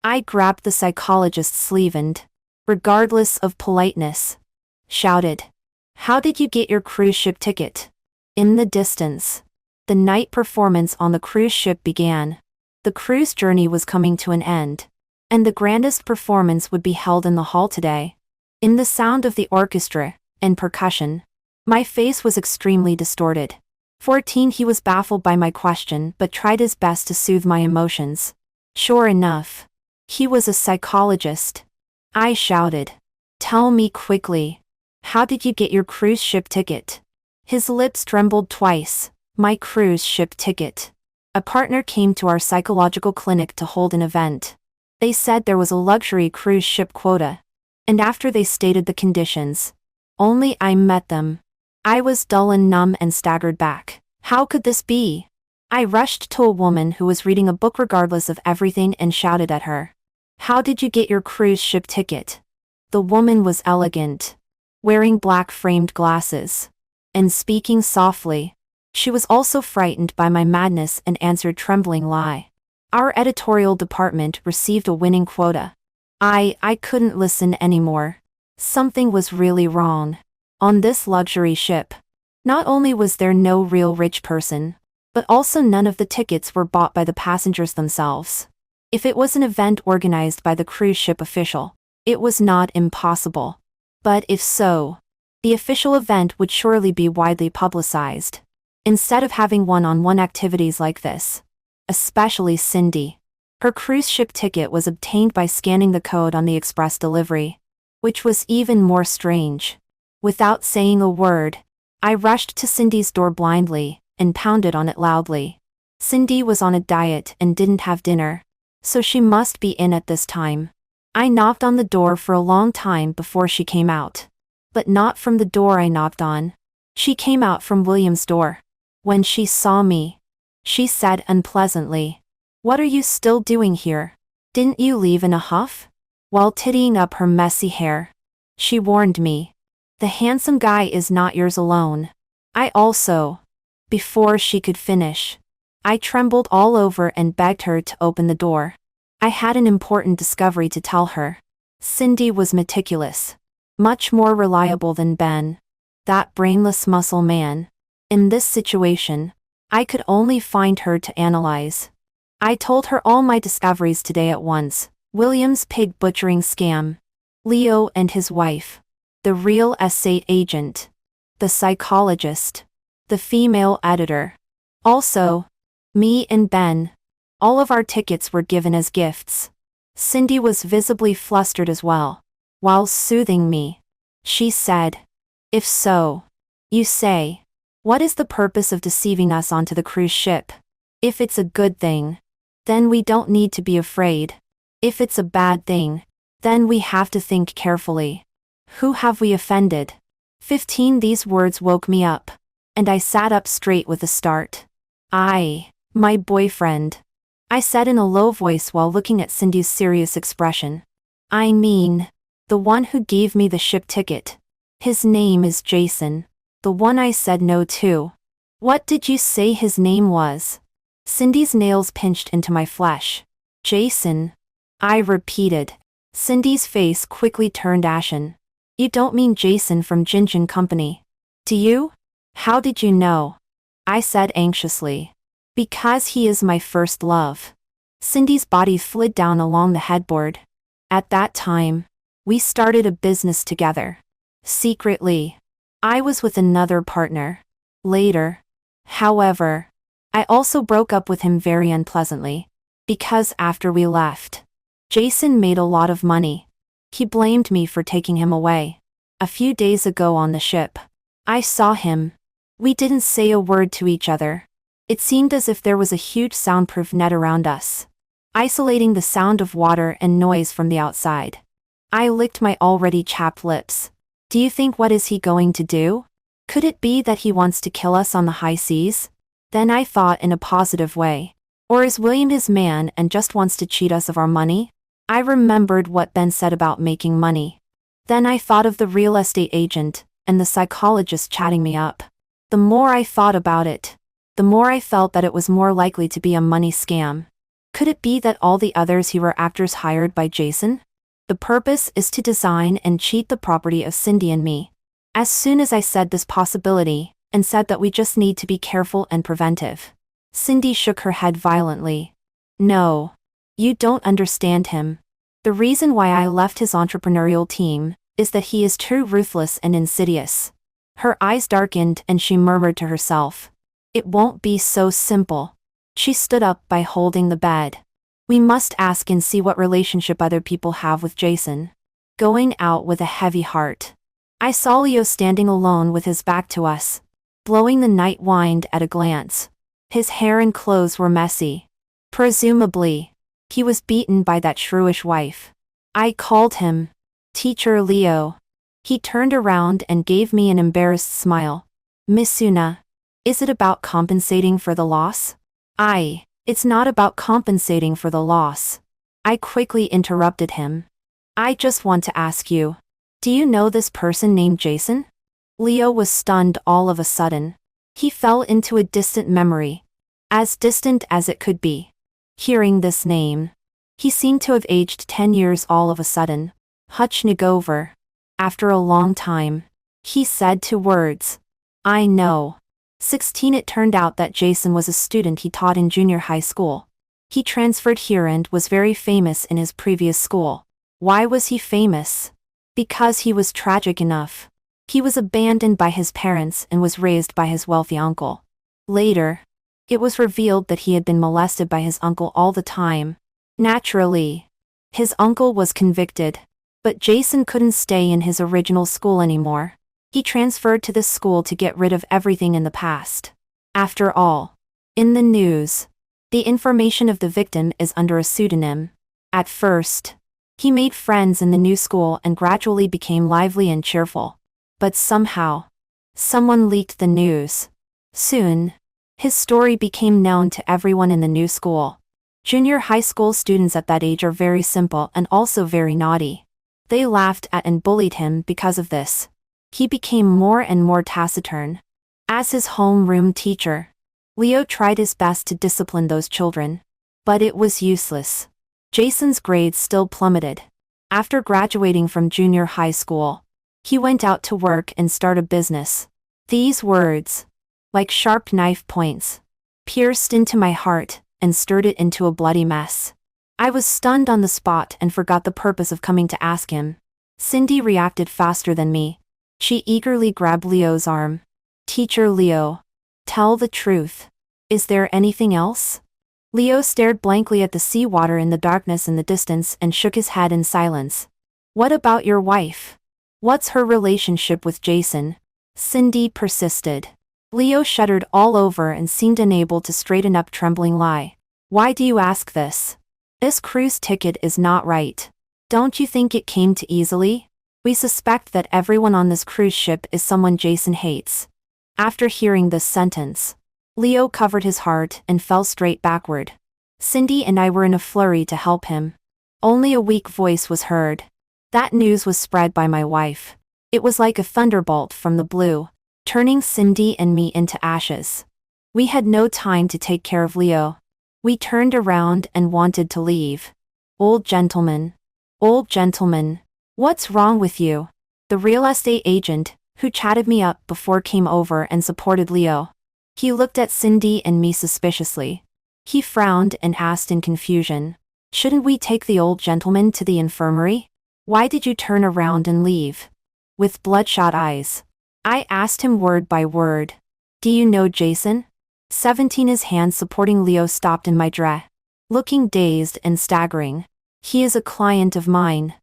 I grabbed the psychologist's sleeve and, regardless of politeness, shouted, "How did you get your cruise ship ticket?" In the distance, the night performance on the cruise ship began. The cruise journey was coming to an end, and the grandest performance would be held in the hall today. In the sound of the orchestra and percussion, my face was extremely distorted. 14. He was baffled by my question but tried his best to soothe my emotions. Sure enough, he was a psychologist. I shouted. Tell me quickly. How did you get your cruise ship ticket? His lips trembled twice. My cruise ship ticket. A partner came to our psychological clinic to hold an event. They said there was a luxury cruise ship quota. And after they stated the conditions, only I met them. I was dull and numb and staggered back. How could this be? I rushed to a woman who was reading a book regardless of everything and shouted at her. How did you get your cruise ship ticket? The woman was elegant, wearing black framed glasses, and speaking softly. She was also frightened by my madness and answered trembling lie. Our editorial department received a winning quota. I couldn't listen anymore. Something was really wrong. On this luxury ship, not only was there no real rich person, but also none of the tickets were bought by the passengers themselves. If it was an event organized by the cruise ship official, it was not impossible. But if so, the official event would surely be widely publicized. Instead of having one-on-one activities like this, especially Cindy, her cruise ship ticket was obtained by scanning the code on the express delivery, which was even more strange. Without saying a word, I rushed to Cindy's door blindly and pounded on it loudly. Cindy was on a diet and didn't have dinner, so she must be in at this time. I knocked on the door for a long time before she came out. But not from the door I knocked on. She came out from William's door. When she saw me, she said unpleasantly, "What are you still doing here? Didn't you leave in a huff?" While tidying up her messy hair, she warned me, "The handsome guy is not yours alone." I also. Before she could finish, I trembled all over and begged her to open the door. I had an important discovery to tell her. Cindy was meticulous, much more reliable than Ben, that brainless muscle man. In this situation, I could only find her to analyze. I told her all my discoveries today at once. William's pig butchering scam, Leo and his wife, the real estate agent, the psychologist, the female editor. Also, me and Ben. All of our tickets were given as gifts. Cindy was visibly flustered as well. While soothing me, she said, "If so, you say, what is the purpose of deceiving us onto the cruise ship? If it's a good thing, then we don't need to be afraid. If it's a bad thing, then we have to think carefully. Who have we offended?" 15 These words woke me up, and I sat up straight with a start. My boyfriend," I said in a low voice while looking at Cindy's serious expression. "I mean, the one who gave me the ship ticket. His name is Jason. The one I said no to." "What did you say his name was?" Cindy's nails pinched into my flesh. "Jason," I repeated. Cindy's face quickly turned ashen. "You don't mean Jason from Jinjin Company, do you?" "How did you know?" I said anxiously. "Because he is my first love." Cindy's body slid down along the headboard. "At that time, we started a business together. Secretly. I was with another partner. Later, however, I also broke up with him very unpleasantly. Because after we left, Jason made a lot of money. He blamed me for taking him away. A few days ago on the ship, I saw him. We didn't say a word to each other. It seemed as if there was a huge soundproof net around us, isolating the sound of water and noise from the outside. I licked my already chapped lips. Do you think what is he going to do? Could it be that he wants to kill us on the high seas? Then I thought in a positive way. Or is William his man and just wants to cheat us of our money? I remembered what Ben said about making money. Then I thought of the real estate agent and the psychologist chatting me up. The more I thought about it, the more I felt that it was more likely to be a money scam. Could it be that all the others here were actors hired by Jason? The purpose is to design and cheat the property of Cindy and me. As soon as I said this possibility, and said that we just need to be careful and preventive, Cindy shook her head violently. "No. You don't understand him. The reason why I left his entrepreneurial team is that he is too ruthless and insidious." Her eyes darkened and she murmured to herself, "It won't be so simple." She stood up by holding the bed. We must ask and see what relationship other people have with Jason. Going out with a heavy heart. I saw Leo standing alone with his back to us, blowing the night wind at a glance. His hair and clothes were messy. Presumably, he was beaten by that shrewish wife. I called him, Teacher Leo. He turned around and gave me an embarrassed smile. Miss Una, is it about compensating for the loss? It's not about compensating for the loss. I quickly interrupted him. I just want to ask you, do you know this person named Jason? Leo was stunned all of a sudden. He fell into a distant memory. As distant as it could be. Hearing this name, he seemed to have aged 10 years all of a sudden. Huchnagover. After a long time, he said 2 words. I know. 16. It turned out that Jason was a student he taught in junior high school. He transferred here and was very famous in his previous school. Why was he famous? Because he was tragic enough. He was abandoned by his parents and was raised by his wealthy uncle. Later, it was revealed that he had been molested by his uncle all the time. Naturally, his uncle was convicted. But Jason couldn't stay in his original school anymore. He transferred to this school to get rid of everything in the past. After all, in the news, the information of the victim is under a pseudonym. At first, he made friends in the new school and gradually became lively and cheerful. But somehow, someone leaked the news. Soon, his story became known to everyone in the new school. Junior high school students at that age are very simple and also very naughty. They laughed at and bullied him because of this. He became more and more taciturn. As his homeroom teacher, Leo tried his best to discipline those children. But it was useless. Jason's grades still plummeted. After graduating from junior high school, he went out to work and start a business. These words, like sharp knife points, pierced into my heart and stirred it into a bloody mess. I was stunned on the spot and forgot the purpose of coming to ask him. Cindy reacted faster than me. She eagerly grabbed Leo's arm. Teacher Leo, tell the truth. Is there anything else? Leo stared blankly at the seawater in the darkness in the distance and shook his head in silence. What about your wife? What's her relationship with Jason? Cindy persisted. Leo shuddered all over and seemed unable to straighten up trembling lie. Why do you ask this? This cruise ticket is not right. Don't you think it came too easily? We suspect that everyone on this cruise ship is someone Jason hates. After hearing this sentence, Leo covered his heart and fell straight backward. Cindy and I were in a flurry to help him. Only a weak voice was heard. That news was spread by my wife. It was like a thunderbolt from the blue, turning Cindy and me into ashes. We had no time to take care of Leo. We turned around and wanted to leave. Old gentleman, what's wrong with you? The real estate agent, who chatted me up before, came over and supported Leo. He looked at Cindy and me suspiciously. He frowned and asked in confusion, shouldn't we take the old gentleman to the infirmary? Why did you turn around and leave? With bloodshot eyes, I asked him word by word. Do you know Jason? 17. His hand supporting Leo stopped in my dress, looking dazed and staggering. He is a client of mine.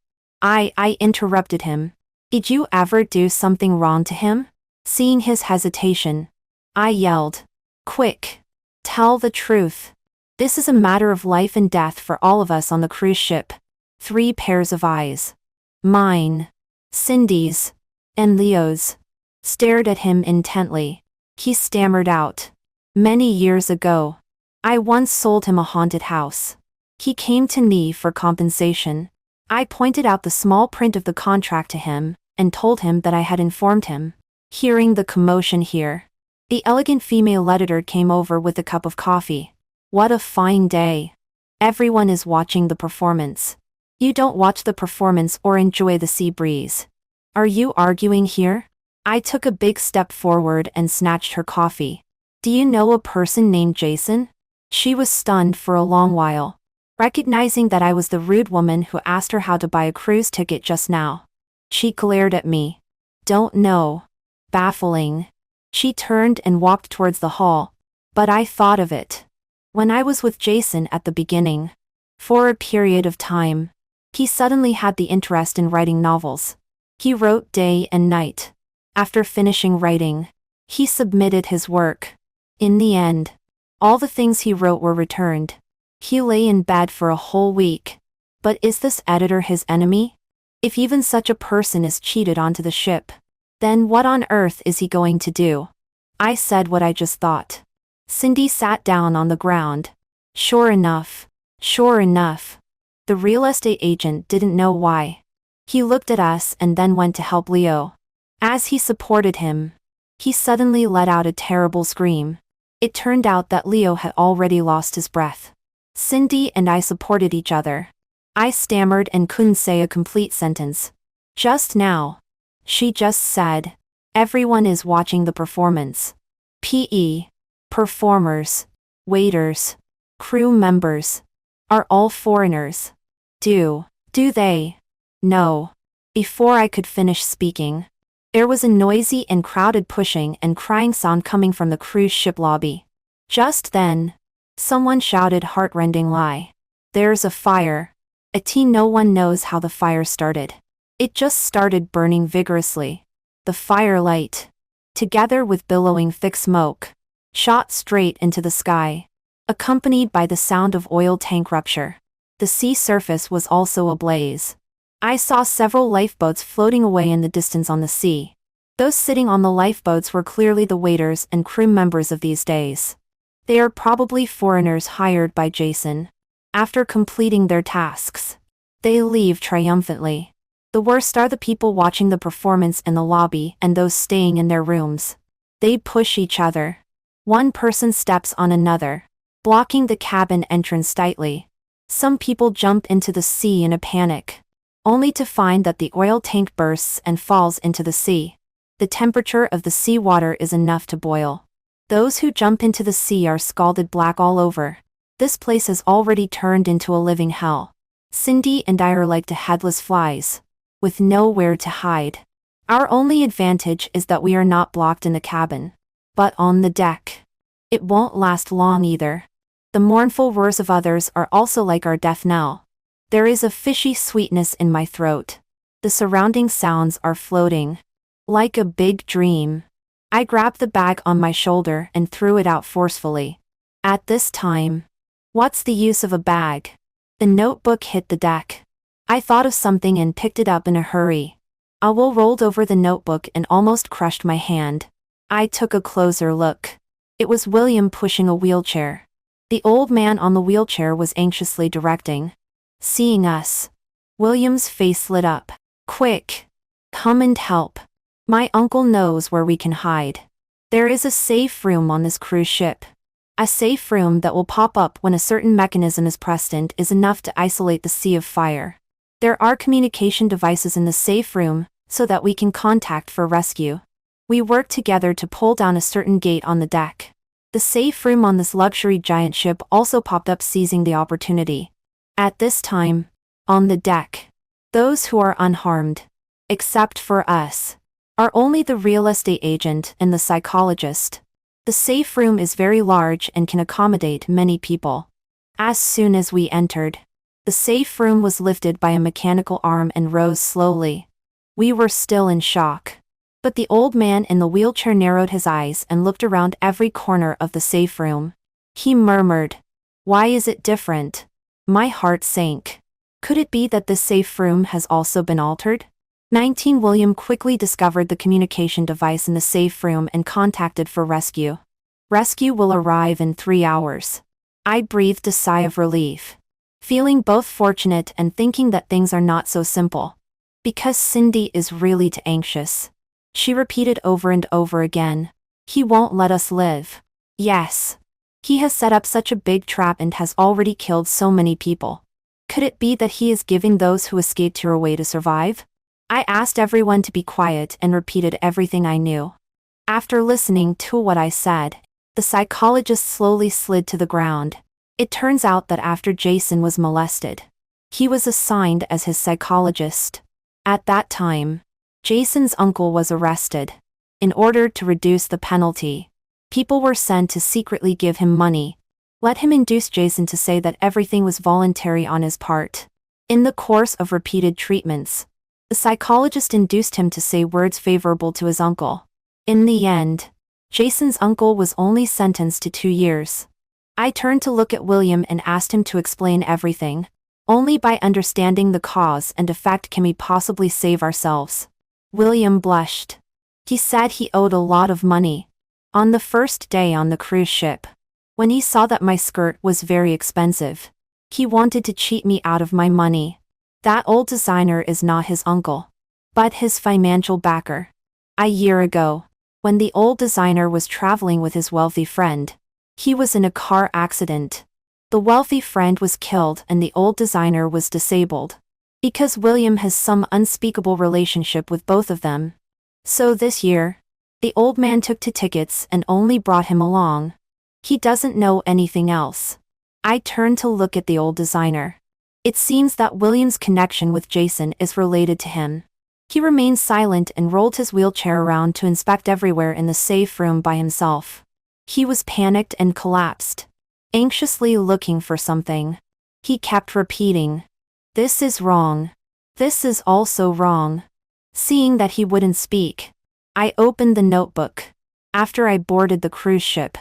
I interrupted him. Did you ever do something wrong to him? Seeing his hesitation, I yelled. Quick! Tell the truth. This is a matter of life and death for all of us on the cruise ship. 3 pairs of eyes. Mine, Cindy's, and Leo's, stared at him intently. He stammered out. Many years ago, I once sold him a haunted house. He came to me for compensation. I pointed out the small print of the contract to him, and told him that I had informed him. Hearing the commotion here, the elegant female editor came over with a cup of coffee. What a fine day. Everyone is watching the performance. You don't watch the performance or enjoy the sea breeze. Are you arguing here? I took a big step forward and snatched her coffee. Do you know a person named Jason? She was stunned for a long while, recognizing that I was the rude woman who asked her how to buy a cruise ticket just now. She glared at me. Don't know. Baffling. She turned and walked towards the hall. But I thought of it. When I was with Jason at the beginning, For a period of time, he suddenly had the interest in writing novels. He wrote day and night. After finishing writing, he submitted his work. In the end, all the things he wrote were returned. He lay in bed for a whole week. But is this editor his enemy? If even such a person is cheated onto the ship, then what on earth is he going to do? I said what I just thought. Cindy sat down on the ground. Sure enough. The real estate agent didn't know why. He looked at us and then went to help Leo. As he supported him, he suddenly let out a terrible scream. It turned out that Leo had already lost his breath. Cindy and I supported each other. I stammered and couldn't say a complete sentence. Just now. She just said, everyone is watching the performance. PE. Performers. Waiters. Crew members. Are all foreigners? Do they? No. Before I could finish speaking, there was a noisy and crowded pushing and crying sound coming from the cruise ship lobby. Just then, someone shouted heart-rending lie. There's a fire. No one knows how the fire started. It just started burning vigorously. The firelight, together with billowing thick smoke, shot straight into the sky, accompanied by the sound of oil tank rupture. The sea surface was also ablaze. I saw several lifeboats floating away in the distance on the sea. Those sitting on the lifeboats were clearly the waiters and crew members of these days. They are probably foreigners hired by Jason. After completing their tasks, they leave triumphantly. The worst are the people watching the performance in the lobby and those staying in their rooms. They push each other. One person steps on another, blocking the cabin entrance tightly. Some people jump into the sea in a panic, only to find that the oil tank bursts and falls into the sea. The temperature of the seawater is enough to boil. Those who jump into the sea are scalded black all over. This place has already turned into a living hell. Cindy and I are like the headless flies, with nowhere to hide. Our only advantage is that we are not blocked in the cabin, but on the deck. It won't last long either. The mournful roars of others are also like our death knell. There is a fishy sweetness in my throat. The surrounding sounds are floating, like a big dream. I grabbed the bag on my shoulder and threw it out forcefully. At this time, what's the use of a bag? The notebook hit the deck. I thought of something and picked it up in a hurry. Owl rolled over the notebook and almost crushed my hand. I took a closer look. It was William pushing a wheelchair. The old man on the wheelchair was anxiously directing. Seeing us, William's face lit up. Quick! Come and help. My uncle knows where we can hide. There is a safe room on this cruise ship. A safe room that will pop up when a certain mechanism is pressed and is enough to isolate the sea of fire. There are communication devices in the safe room, so that we can contact for rescue. We worked together to pull down a certain gate on the deck. The safe room on this luxury giant ship also popped up, seizing the opportunity. At this time, on the deck, those who are unharmed, except for us, are only the real estate agent and the psychologist. The safe room is very large and can accommodate many people. As soon as we entered, the safe room was lifted by a mechanical arm and rose slowly. We were still in shock. But the old man in the wheelchair narrowed his eyes and looked around every corner of the safe room. He murmured, "Why is it different?" My heart sank. Could it be that this safe room has also been altered? 19 William quickly discovered the communication device in the safe room and contacted for rescue. Rescue will arrive in 3 hours. I breathed a sigh of relief, feeling both fortunate and thinking that things are not so simple. Because Cindy is really too anxious. She repeated over and over again. He won't let us live. Yes. He has set up such a big trap and has already killed so many people. Could it be that he is giving those who escaped here a way to survive? I asked everyone to be quiet and repeated everything I knew. After listening to what I said, the psychologist slowly slid to the ground. It turns out that after Jason was molested, he was assigned as his psychologist. At that time, Jason's uncle was arrested. In order to reduce the penalty, people were sent to secretly give him money. Let him induce Jason to say that everything was voluntary on his part. In the course of repeated treatments, the psychologist induced him to say words favorable to his uncle. In the end, Jason's uncle was only sentenced to 2 years. I turned to look at William and asked him to explain everything. Only by understanding the cause and effect can we possibly save ourselves. William blushed. He said he owed a lot of money. On the first day on the cruise ship, when he saw that my skirt was very expensive, he wanted to cheat me out of my money. That old designer is not his uncle, but his financial backer. A year ago, when the old designer was traveling with his wealthy friend, he was in a car accident. The wealthy friend was killed and the old designer was disabled. Because William has some unspeakable relationship with both of them. So this year, the old man took 2 tickets and only brought him along. He doesn't know anything else. I turned to look at the old designer. It seems that William's connection with Jason is related to him. He remained silent and rolled his wheelchair around to inspect everywhere in the safe room by himself. He was panicked and collapsed, anxiously looking for something. He kept repeating, "This is wrong. This is also wrong." Seeing that he wouldn't speak, I opened the notebook. After I boarded the cruise ship,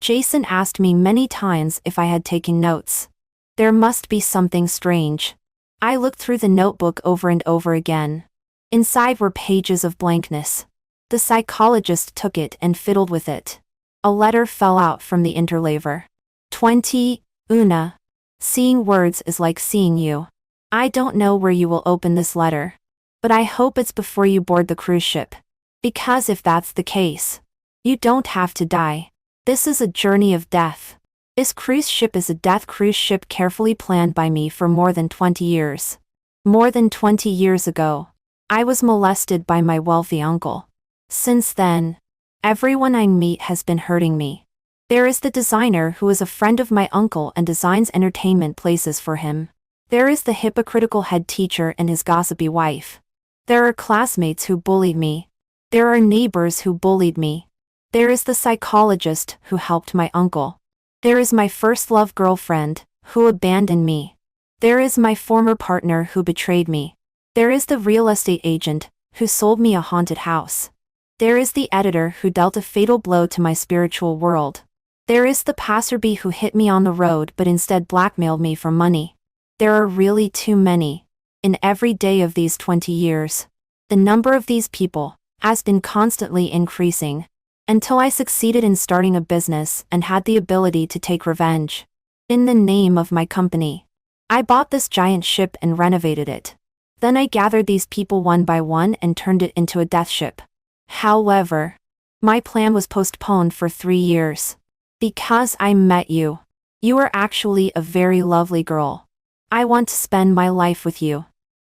Jason asked me many times if I had taken notes. There must be something strange. I looked through the notebook over and over again. Inside were pages of blankness. The psychologist took it and fiddled with it. A letter fell out from the interleaver. 20, Una. Seeing words is like seeing you. I don't know where you will open this letter, but I hope it's before you board the cruise ship. Because if that's the case, you don't have to die. This is a journey of death. This cruise ship is a death cruise ship carefully planned by me for more than 20 years. More than 20 years ago, I was molested by my wealthy uncle. Since then, everyone I meet has been hurting me. There is the designer who is a friend of my uncle and designs entertainment places for him. There is the hypocritical head teacher and his gossipy wife. There are classmates who bullied me. There are neighbors who bullied me. There is the psychologist who helped my uncle. There is my first love girlfriend, who abandoned me. There is my former partner who betrayed me. There is the real estate agent, who sold me a haunted house. There is the editor who dealt a fatal blow to my spiritual world. There is the passerby who hit me on the road but instead blackmailed me for money. There are really too many. In every day of these 20 years, the number of these people has been constantly increasing, until I succeeded in starting a business and had the ability to take revenge. In the name of my company, I bought this giant ship and renovated it. Then I gathered these people one by one and turned it into a death ship. However, my plan was postponed for 3 years. Because I met you. You are actually a very lovely girl. I want to spend my life with you.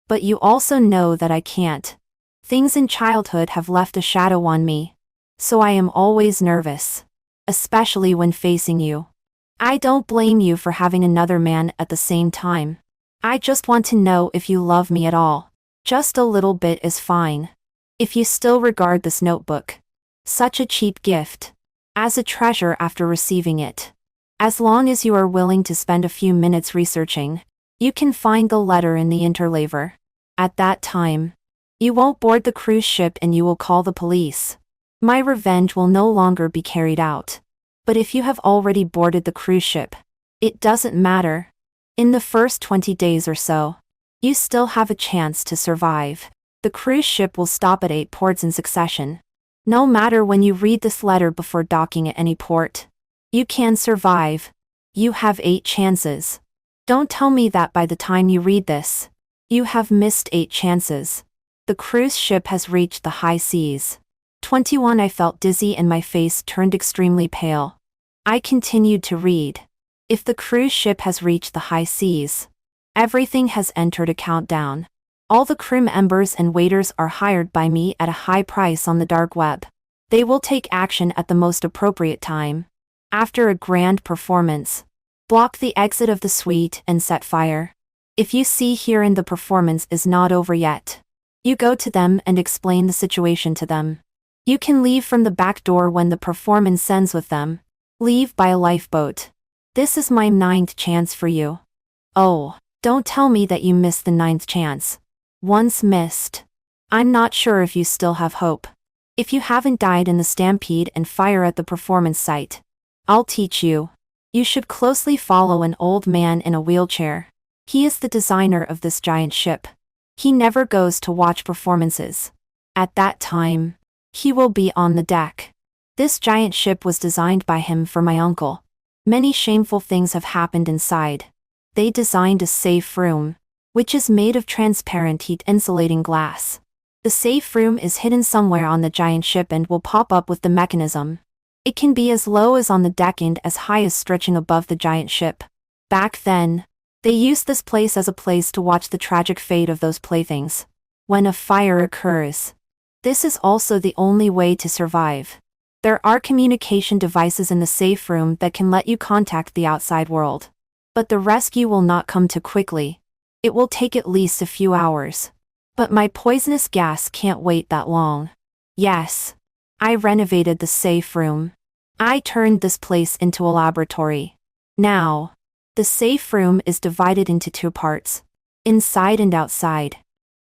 But you also know that I can't. Things in childhood have left a shadow on me. So I am always nervous. Especially when facing you. I don't blame you for having another man at the same time. I just want to know if you love me at all. Just a little bit is fine. If you still regard this notebook, such a cheap gift, as a treasure after receiving it. As long as you are willing to spend a few minutes researching, you can find the letter in the interleaver. At that time, you won't board the cruise ship and you will call the police. My revenge will no longer be carried out. But if you have already boarded the cruise ship, it doesn't matter. In the first 20 days or so, you still have a chance to survive. The cruise ship will stop at 8 ports in succession. No matter when you read this letter before docking at any port, you can survive. You have 8 chances. Don't tell me that by the time you read this, you have missed 8 chances. The cruise ship has reached the high seas. 21 I felt dizzy and my face turned extremely pale. I continued to read. If the cruise ship has reached the high seas, everything has entered a countdown. All the crew members and waiters are hired by me at a high price on the dark web. They will take action at the most appropriate time. After a grand performance, block the exit of the suite and set fire. If you see herein the performance is not over yet, you go to them and explain the situation to them. You can leave from the back door when the performance ends with them. Leave by a lifeboat. This is my ninth chance for you. Oh, don't tell me that you missed the ninth chance. Once missed. I'm not sure if you still have hope. If you haven't died in the stampede and fire at the performance site, I'll teach you. You should closely follow an old man in a wheelchair. He is the designer of this giant ship. He never goes to watch performances. At that time, he will be on the deck. This giant ship was designed by him for my uncle. Many shameful things have happened inside. They designed a safe room, which is made of transparent heat-insulating glass. The safe room is hidden somewhere on the giant ship and will pop up with the mechanism. It can be as low as on the deck and as high as stretching above the giant ship. Back then, they used this place as a place to watch the tragic fate of those playthings. When a fire occurs, this is also the only way to survive. There are communication devices in the safe room that can let you contact the outside world. But the rescue will not come too quickly. It will take at least a few hours. But my poisonous gas can't wait that long. Yes. I renovated the safe room. I turned this place into a laboratory. Now, the safe room is divided into two parts, inside and outside.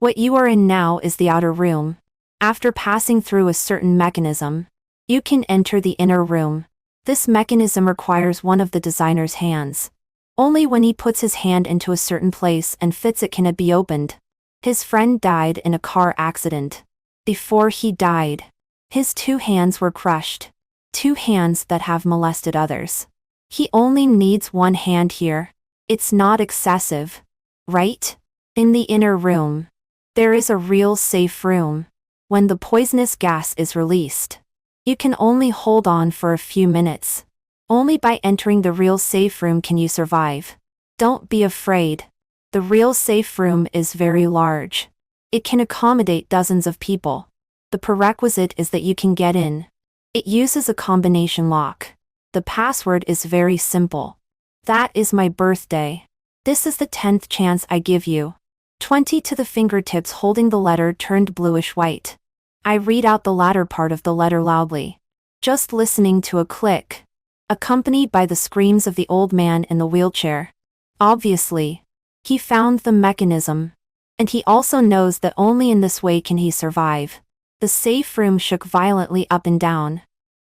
What you are in now is the outer room. After passing through a certain mechanism, you can enter the inner room. This mechanism requires one of the designer's hands. Only when he puts his hand into a certain place and fits it can it be opened. His friend died in a car accident. Before he died, his two hands were crushed. Two hands that have molested others. He only needs one hand here. It's not excessive, right? In the inner room, there is a real safe room. When the poisonous gas is released, you can only hold on for a few minutes. Only by entering the real safe room can you survive. Don't be afraid. The real safe room is very large. It can accommodate dozens of people. The prerequisite is that you can get in. It uses a combination lock. The password is very simple. That is my birthday. This is the 10th chance I give you. 20 to the fingertips holding the letter turned bluish white. I read out the latter part of the letter loudly. Just listening to a click, accompanied by the screams of the old man in the wheelchair. Obviously, he found the mechanism. And he also knows that only in this way can he survive. The safe room shook violently up and down.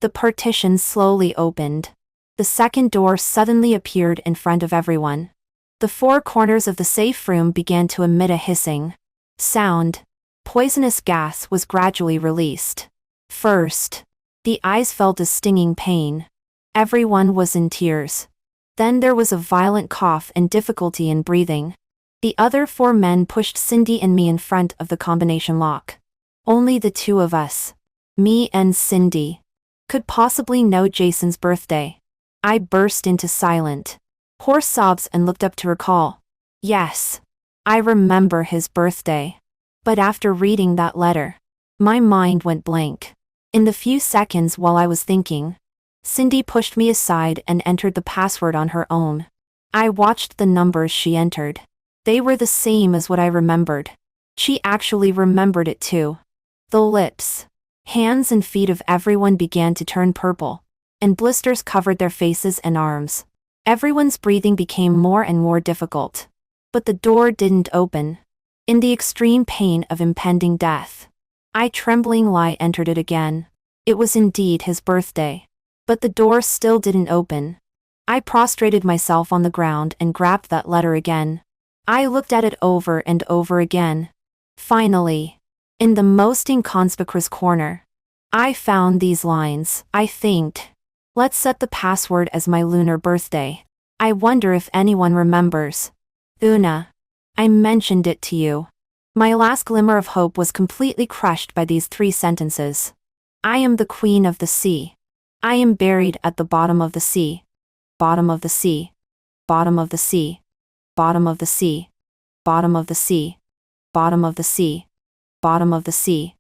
The partition slowly opened. The second door suddenly appeared in front of everyone. The four corners of the safe room began to emit a hissing sound. Poisonous gas was gradually released. First, the eyes felt a stinging pain. Everyone was in tears. Then there was a violent cough and difficulty in breathing. The other four men pushed Cindy and me in front of the combination lock. Only the two of us, me and Cindy, could possibly know Jason's birthday. I burst into silent, hoarse sobs and looked up to recall. Yes, I remember his birthday. But after reading that letter, my mind went blank. In the few seconds while I was thinking, Cindy pushed me aside and entered the password on her own. I watched the numbers she entered. They were the same as what I remembered. She actually remembered it too. The lips, hands and feet of everyone began to turn purple, and blisters covered their faces and arms. Everyone's breathing became more and more difficult. But the door didn't open. In the extreme pain of impending death, I tremblingly entered it again. It was indeed his birthday. But the door still didn't open. I prostrated myself on the ground and grabbed that letter again. I looked at it over and over again. Finally, in the most inconspicuous corner, I found these lines. I think. Let's set the password as my lunar birthday. I wonder if anyone remembers. Una. I mentioned it to you. My last glimmer of hope was completely crushed by these 3 sentences. I am the queen of the sea. I am buried at the bottom of the sea. Bottom of the sea. Bottom of the sea. Bottom of the sea. Bottom of the sea. Bottom of the sea. Bottom of the sea.